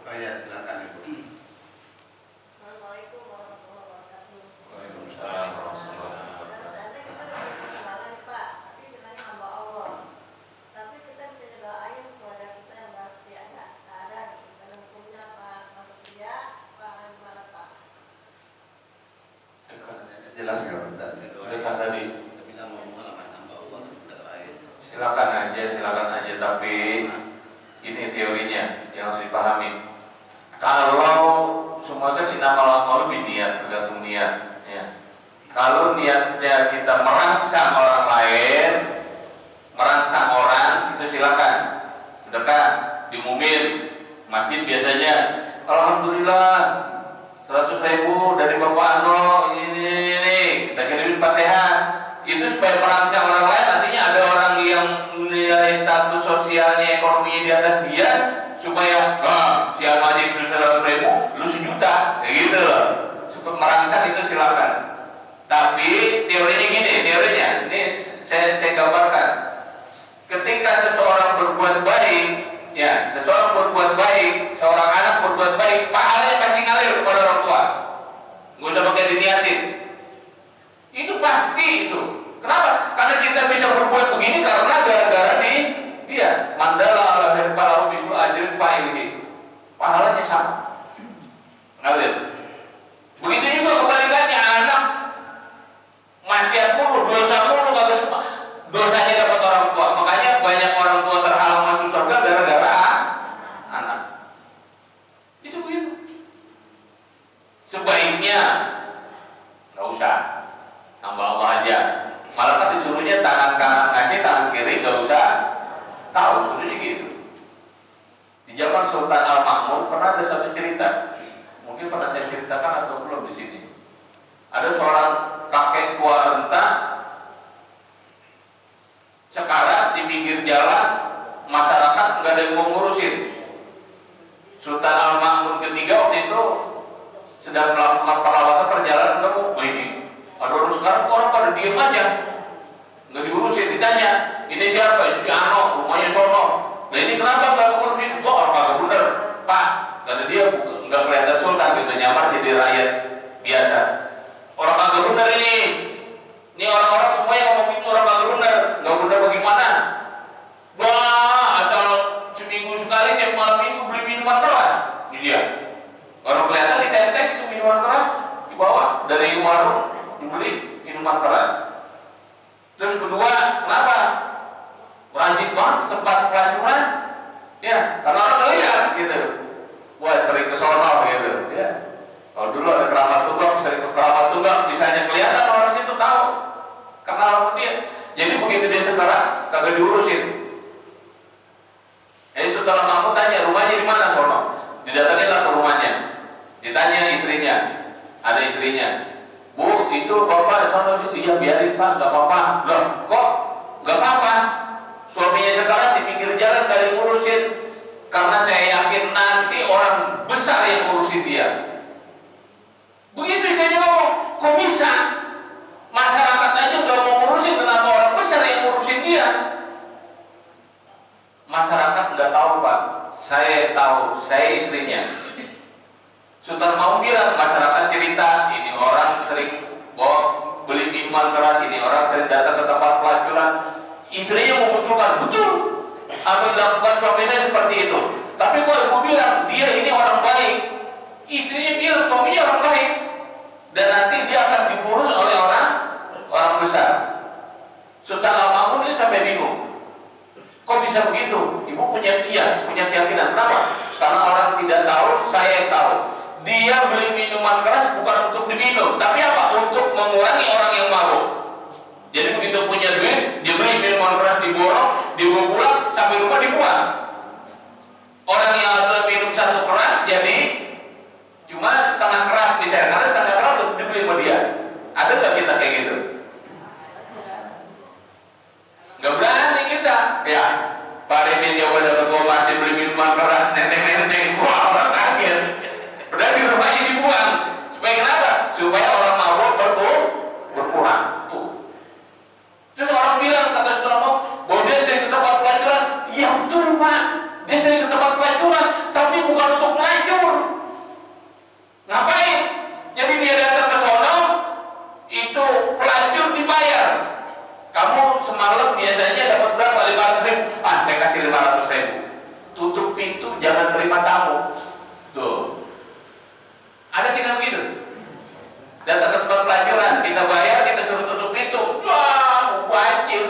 Oh ya, silakan Ibu. Assalamualaikum warahmatullahi Silakan aja, tapi ini teorinya yang harus dipahami. Kalau semua kan innamal a'malu binniyat, tergantung niat, ya. Kalau niatnya kita merangsang orang lain, merangsang orang, itu silakan. Sedekah, diumumin masjid biasanya, alhamdulillah 100.000 dari Bapak Ano, ini kita kirimin Fatihah. Itu supaya merangsang orang lain, artinya ada orang yang nilai status sosialnya, ekonominya di atas dia, supaya si Al-Majid 100.000, lu 1 juta, ya gitu loh. Supaya merangsang itu silakan. Tapi teorinya gini, ini saya gambarkan. Ketika seseorang berbuat baik, ya, seorang anak berbuat baik, pahalanya pasti ngalir kepada orang tua. Nggak usah pakai diniatin. Itu pasti itu. Kenapa? Karena kita bisa berbuat begini karena gara-gara dia. Mandala ala herpalahu bisul ajrin fa'ilihi. Pahalanya sama. Ngalir. Begitu juga kebalikannya, anak maksiat mulu, dosa mulu, kagak semua. Dosanya dapat orang tua. Makanya banyak orang tua terhalang masuk surga gara-gara anak. Itu begitu. Sebaiknya nggak usah, hamba Allah aja. Malah kan disuruhnya tangan kanan ngasih, tangan kiri nggak usah tahu, suruhnya gitu. Di zaman Sultan Al-Ma'mun pernah ada satu cerita, mungkin pernah saya ceritakan atau belum di sini. Ada seorang kakek tua renta sekarat di pinggir jalan, masyarakat nggak ada yang mau ngurusin. Sultan Al-Ma'mun ketiga waktu itu sedang melakukan perawatan perjalanan ke ini. Ada orang sekarang orang pada diem aja, nggak diurusin. Ditanya, ini siapa? Ini si Ano, rumahnya sono. Nah ini kenapa nggak ngurusin? Kok orang kagak bener, Pak? Karena dia nggak kelihatan sultan gitu, nyamar jadi rakyat biasa. Orang kagak bener ini. Ini orang-orang semuanya ngomong itu orang kagak bener. Nggak bener bagaimana? Wah, asal seminggu sekali tiap malam minggu beli minuman keras. Ini dia. Orang kelihatan di tent itu minuman keras dibawa dari warung, dibeli minuman keras. Terus kedua, kenapa? Rajin banget tempat pelacuran. Ya, karena orang lihat gitu. Wah, sering ke sono gitu, ya. Kalau dulu ada keramat tunggal, sering ke keramat tunggal, misalnya kelihatan orang itu tahu, kenal dia. Jadi begitu dia sekarang, kagak diurusin. Jadi setelah kamu tanya rumahnya di mana sono, didatangilah ke rumahnya, ditanya istrinya, ada istrinya, Bu, itu bapak sono, iya biarin Pak, nggak apa-apa. Loh, kok nggak apa-apa? Suaminya sekarang di pinggir jalan gak diurusin, karena saya yakin nanti orang besar yang ngurusin dia. Begitu istrinya ngomong, kok bisa? Masyarakat aja udah mau ngurusin, kenapa orang besar yang ngurusin dia? Masyarakat nggak tahu Pak, saya tahu, saya istrinya. Sultan mau bilang, masyarakat cerita, ini orang sering beli minuman keras, ini orang sering datang ke tempat pelacuran. Istrinya membetulkan, betul, apa yang dilakukan suami saya seperti itu. Tapi kok ibu bilang, dia ini orang baik. Istrinya bilang, suaminya orang baik. Dan nanti dia akan diurus oleh orang besar. Sultan Al-Ma'mun ini sampai bingung. Kok bisa begitu? Ibu punya keyakinan. Kenapa? Karena orang tidak tahu, saya tahu. Dia beli minuman keras bukan untuk diminum, tapi apa? Untuk mengurangi orang yang mabuk. Jadi begitu punya duit, dia beli minuman keras, diborong, dibawa pulang, sampai rumah dibuang. Orang yang harus minum satu keras, jadi cuma setengah keras misalnya, karena setengah keras untuk dibeli sama dia. Ada nggak kita kayak gitu? Nggak berani kita. Ya, Pak Rimin coba dapat masih beli minuman keras, nenteng-nenteng, wah orang kaget. Padahal di rumahnya dibuang. Supaya kenapa? Supaya orang mabuk berkurang. Terus orang bilang, kata Sultan bahwa dia sering ke tempat pelacuran. Iya betul Pak, dia sering ke tempat pelacuran, tapi bukan untuk melacur. Ngapain? Jadi dia datang ke sono, itu pelacur dibayar. Kamu semalam biasanya dapat berapa? 500.000. Saya kasih 500.000. Tutup pintu, jangan terima tamu. Tuh. Ada kita begitu. Datang ke tempat pelacuran, kita bayar, kita suruh tutup pintu. Wah, banjir.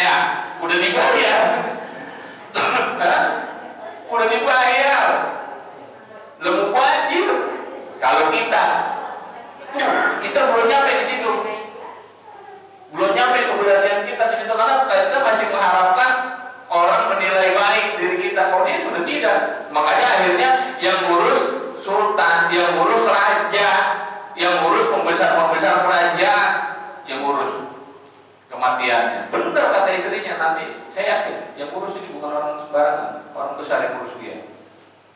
Ya, udah dibayar. Hah? Udah dibayar. Lemu wajib. Kalau kita belum nyampe di situ. Belum nyampe keberanian kita di situ karena kita masih mengharapkan orang menilai baik diri kita. Kalau dia sudah tidak, makanya akhirnya yang ngurus sultan, yang ngurus raja, yang ngurus pembesar kerajaan, yang ngurus kematiannya. Benar kata istrinya nanti. Saya yakin yang ngurus ini bukan orang sembarangan, orang besar yang ngurus dia.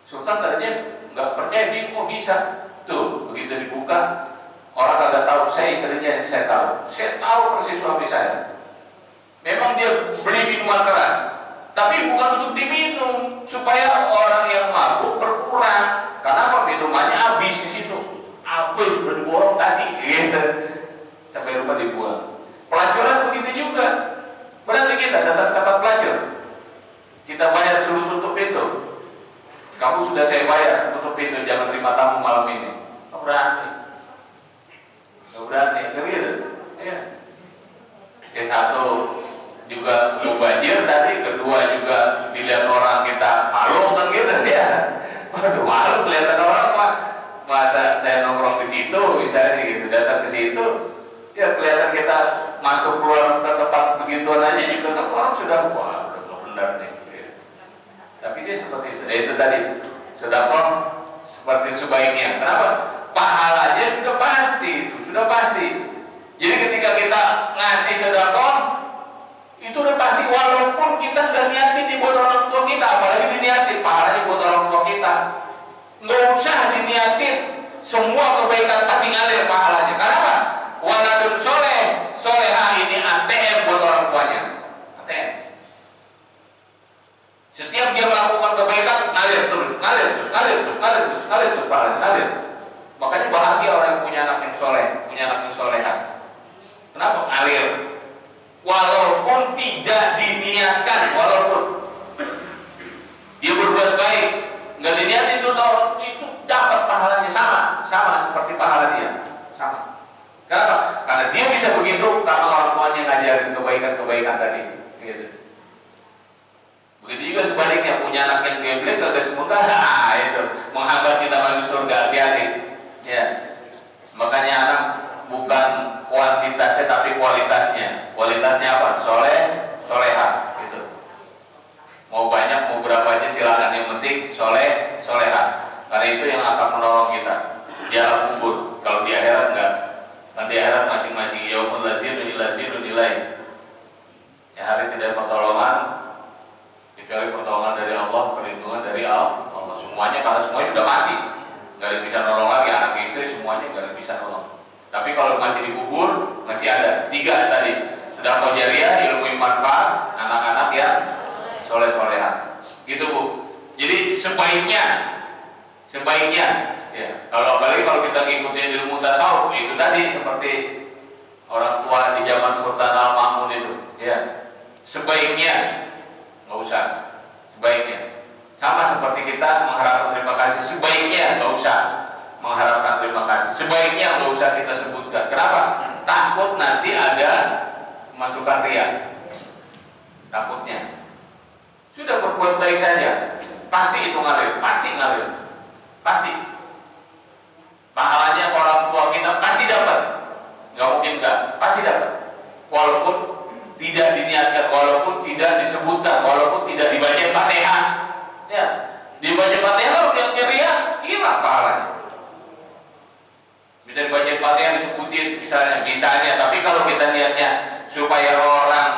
Sultan tadinya nggak percaya dia kok bisa. Tuh begitu dibuka, orang kagak tahu. Saya istrinya, saya tahu persis suami saya. Memang dia beli minuman keras, tapi bukan untuk diminum, supaya orang yang mabuk berkurang. Karena apa? Minumannya habis di situ. Apa sudah diborong tadi, sampai lupa dibuang. Pelacuran begitu juga. Berarti kita datang ke tempat pelacur, kita bayar suruh tutup pintu. Kamu sudah saya bayar, tutup pintu, jangan terima tamu malam ini. Nggak berani, gitu. Ya. Satu juga mau banjir tadi, kedua juga dilihat orang kita malu kan gitu ya. Waduh, malu kelihatan orang mah. Masa saya nongkrong di situ, misalnya gitu, datang ke situ, ya kelihatan kita masuk keluar ke tempat begituan aja juga kan orang sudah wah udah benar nih. Tapi dia seperti itu. Itu tadi sedekah seperti sebaiknya. Kenapa? Pahalanya sudah pasti itu, sudah pasti. Jadi ketika kita ngasih sedekah itu udah pasti, walaupun kita nggak niatin di buat orang tua kita, apalagi diniatin pahalanya buat orang tua kita. Nggak usah diniatin, semua kebaikan pasti ngalir pahalanya. Kenapa? Waladun soleh, solehah ini ATM buat orang tuanya. ATM. Setiap dia melakukan kebaikan, ngalir terus pahalanya, ngalir. Makanya bahagia orang yang punya anak yang soleh, punya anak yang solehah. Kenapa? Ngalir. Walaupun tidak diniatkan, walaupun dia berbuat baik, nggak diniatin itu dapat pahalanya sama seperti pahala dia, sama. Kenapa? Karena dia bisa begitu karena orang tuanya ngajarin kebaikan tadi, gitu. Begitu juga sebaliknya, punya anak yang geblek kagak semoga, itu menghambat kita masuk surga, hati-hati. Ya, makanya anak bukan kuantitasnya tapi kualitasnya. Kualitasnya apa? Soleh, solehah, gitu. Mau banyak, mau berapa aja silakan, yang penting soleh, solehah. Karena itu yang akan menolong kita di alam kubur. Kalau di akhirat enggak. Kan di akhirat masing-masing yaumul lazinu nilai. Ya, hari tidak pertolongan kecuali pertolongan dari Allah, perlindungan dari Allah. Semuanya, karena semuanya sudah mati, nggak ada yang bisa nolong lagi, anak istri semuanya nggak ada yang bisa nolong. Tapi kalau masih dikubur, masih ada 3 tadi. Sedekah jariah, ilmu yang manfaat, anak-anak yang soleh-solehah. Gitu Bu. Jadi sebaiknya ya, kalau apalagi kalau kita ngikutin ilmu tasawuf itu tadi, seperti orang tua di zaman Sultan Al-Ma'mun itu, ya, sebaiknya nggak usah, sebaiknya sama seperti kita mengharapkan terima kasih, sebaiknya nggak usah mengharapkan terima kasih, sebaiknya nggak usah kita sebutkan. Kenapa? Takut nanti ada masukan riya, takutnya. Sudah berbuat baik saja, pasti itu ngalir, pasti pahalanya orang tua kita pasti dapat, nggak mungkin nggak, pasti dapat. Walaupun tidak diniatkan, walaupun tidak disebutkan, walaupun tidak dibaca Fatihah, ya, dibaca Fatihah kalau niatnya riya, hilang pahalanya. Bisa dibaca Fatihah disebutin misalnya, tapi kalau kita niatnya supaya orang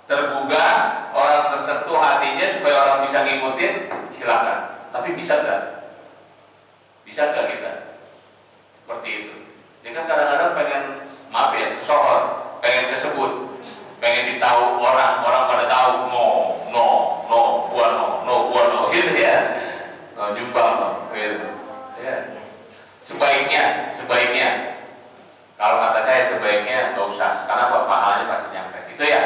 tergugah, orang tersentuh hatinya, supaya orang bisa ngikutin, silakan. Tapi bisa nggak? Bisa nggak kita seperti itu? Dia kan kadang-kadang pengen, maaf ya, sohor, pengen kesebut, pengen ditahu orang pada tahu, no, gitu ya, nyumbang, gitu. Ya. Sebaiknya, kalau kata saya sebaiknya nggak usah, karena pahalanya pasti nyampe. Itu ya.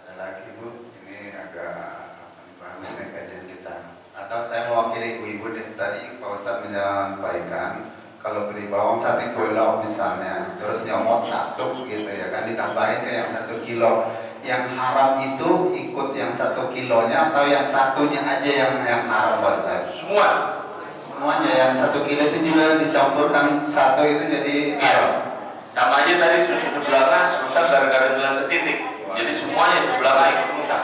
Ada lagi Bu, ini agak bagus nih kajian kita. Atau saya mewakili ibu-ibu tadi Pak Ustadz menyampaikan kalau beli bawang 1 kilo misalnya, terus nyomot 1 gitu ya kan, ditambahin ke yang 1 kilo. Yang haram itu ikut yang 1 kilonya atau yang satunya aja yang haram, Pak Ustaz? Semuanya yang 1 kilo itu juga dicampurkan satu itu jadi haram. Sama aja tadi susu sebelahnya rusak gara-gara gelas setitik. Jadi semuanya sebelahnya ikut rusak.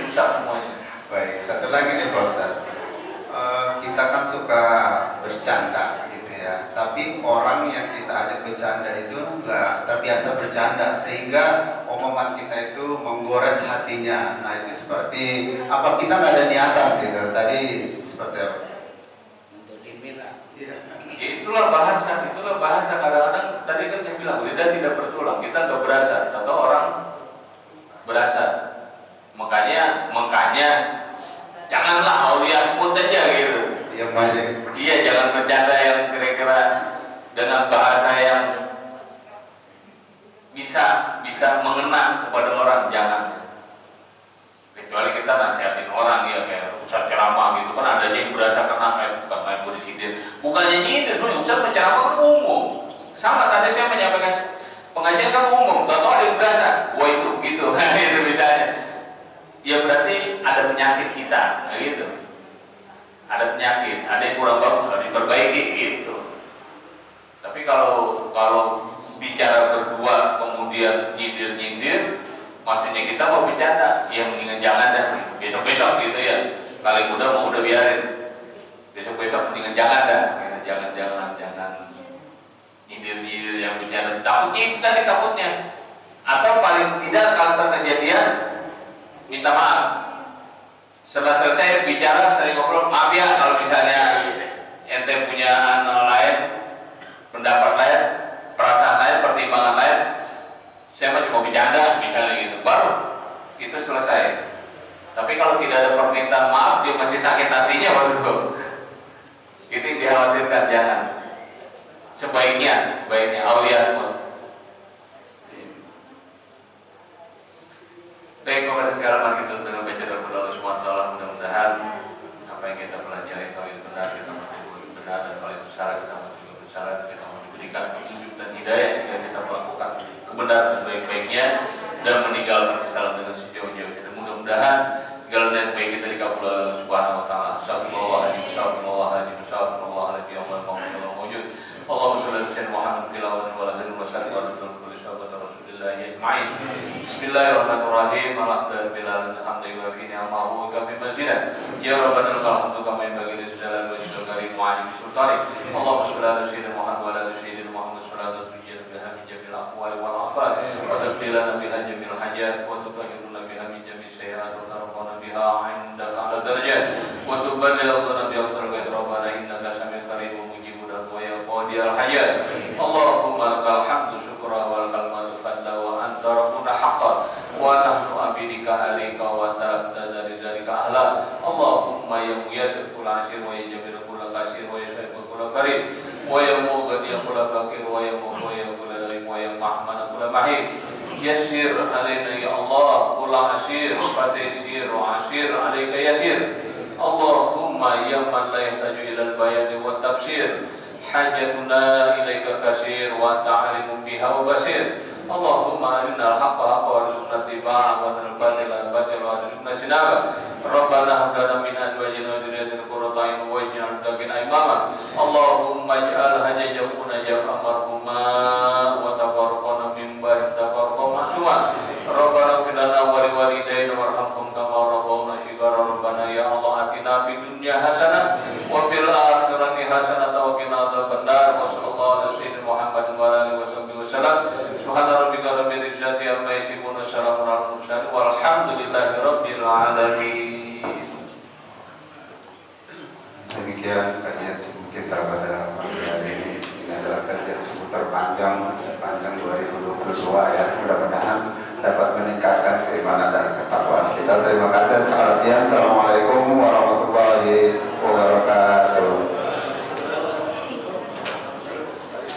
Rusak semuanya. Baik, satu lagi nih Pak Ustaz. Kita kan suka bercanda gitu ya, tapi orang yang kita ajak bercanda itu nggak terbiasa bercanda sehingga omongan kita itu menggores hatinya. Nah itu seperti apa, kita nggak ada niatan gitu tadi, seperti apa? Untuk dimira. Itulah bahasa kadang-kadang tadi kan saya bilang lidah tidak bertulang, kita nggak berasa atau orang berasa. Makanya janganlah aulia sebut aja gitu. Iya masih. Iya, jangan bercanda yang kira-kira dengan bahasa yang bisa mengena kepada orang, jangan. Kecuali kita nasihatin orang ya, kayak Ustaz ceramah gitu kan ada yang berasa kena bukan main body sidir. Bukannya nyindir, Ustaz menceramah kan umum. Sama tadi saya menyampaikan pengajian kan umum, tahu ada yang berasa, wah itu gitu, itu misalnya. Ya berarti ada penyakit kita, gitu. Ada penyakit, ada yang kurang bagus, harus diperbaiki gitu. Tapi kalau bicara berdua kemudian nyindir, maksudnya kita mau bercanda, ya mendingan jangan dah. Besok-besok gitu ya. Kali udah biarin. Besok-besok mendingan jangan dah. Jangan nyindir yang bercanda. Takutnya itu tadi takutnya. Atau paling tidak kalau kejadian minta maaf. Setelah selesai bicara, sering ngobrol, maaf ya kalau misalnya ente punya lain, pendapat lain, perasaan lain, pertimbangan lain, saya cuma bercanda misalnya gitu, baru itu selesai. Tapi kalau tidak ada permintaan maaf, dia masih sakit hatinya, waduh, itu yang dikhawatirkan. Jangan. Sebaiknya aulia semua. Baik, kepada segala macam itu dengan baca doa Allah SWT, mudah-mudahan apa yang kita pelajari tahu itu benar, kita mau benar, dan kalau itu salah kita mau juga bersalah, dan kita mau diberikan petunjuk dan hidayah sehingga kita melakukan kebenaran sebaik-baiknya dan meninggalkan kesalahan dengan sejauh-jauhnya. Dan mudah-mudahan segala niat baik kita dikabul Allah Subhanahu wa taala. Astagfirullahaladzim, astagfirullahaladzim, astagfirullahaladzim, ya Allah wujud. Allahumma shalli ala sayyidina Muhammad fil awwalin wal akhirin wa sallim ala kulli sahabat Rasulillah ajma'in. Bismillahirrahmanirrahim. Alhamdulillah alhamdulillah fi ni'amahu wa kafi mazidah. Ya rabbana lakal hamdu kama yanbaghi li jalali wajhikal karim wa 'ali sultani. Allahumma shalli ala sayyidina Muhammad wa ala sayyidina Muhammad sallallahu alaihi wa sallam min jami'il aqwali wal afal wa taqbilana biha jami'il hajat wa tutahhiruna biha min jami'i sayyi'at wa tarfa'una biha 'indaka 'ala darajat wa tuballighuna bi aqsal ghaib rabbana innaka sami'un qareeb mujibud da'wa ya qadiyal hajat. Allahumma lakal hamdu syukra wal kalmatu fadla wa anta rabbuna haqqan wa nahnu abidika harika wa tarakta zalika ahla. Allahumma ya muyassir kull asir wa ya jabir kull kasir wa ya sahib kull farid wa ya mughni kull fakir wa ya muhyi kull dhalim wa ya mahman kull mahid. Yassir alaina ya Allah kull asir fatisir wa asir alaika yasir. Allahumma ya man la yahtaju ila al-bayan wa tafsir hajatuna ilaika kasir wa ta'alimun biha wa basir. Allahumma arinal haqqa haqqa warzuqna ittiba'ahu wa arinal batila batila warzuqna sinaba. Rabbana hab lana min azwajina wa dhurriyyatina qurrata a'yun waj'alna lil muttaqina imama. Allahumma ij'al hajajahuna jam'an marhuma wa tafarraqana min ba'di tafarruqan ma'suma. Rabbana ighfir lana wa liwalidayna warhamhum kama rabbawna shighara. Rabbana ya Allah atina fid dunya hasanah wa fil akhirati hasanah wa qina adzabannar. Wa sallallahu ala sayyidina Muhammadin wa alihi wasallam. Subhana rabbika rabbil izzati amma yasifun wa salamun alal mursalin walhamdulillahi rabbil alamin. Demikian kajian subuh kita pada pagi hari ini. Ini adalah kajian subuh terpanjang sepanjang 2022 ya. Mudah-mudahan dapat meningkatkan keimanan dan ketakwaan kita. Terima kasih. Assalamualaikum.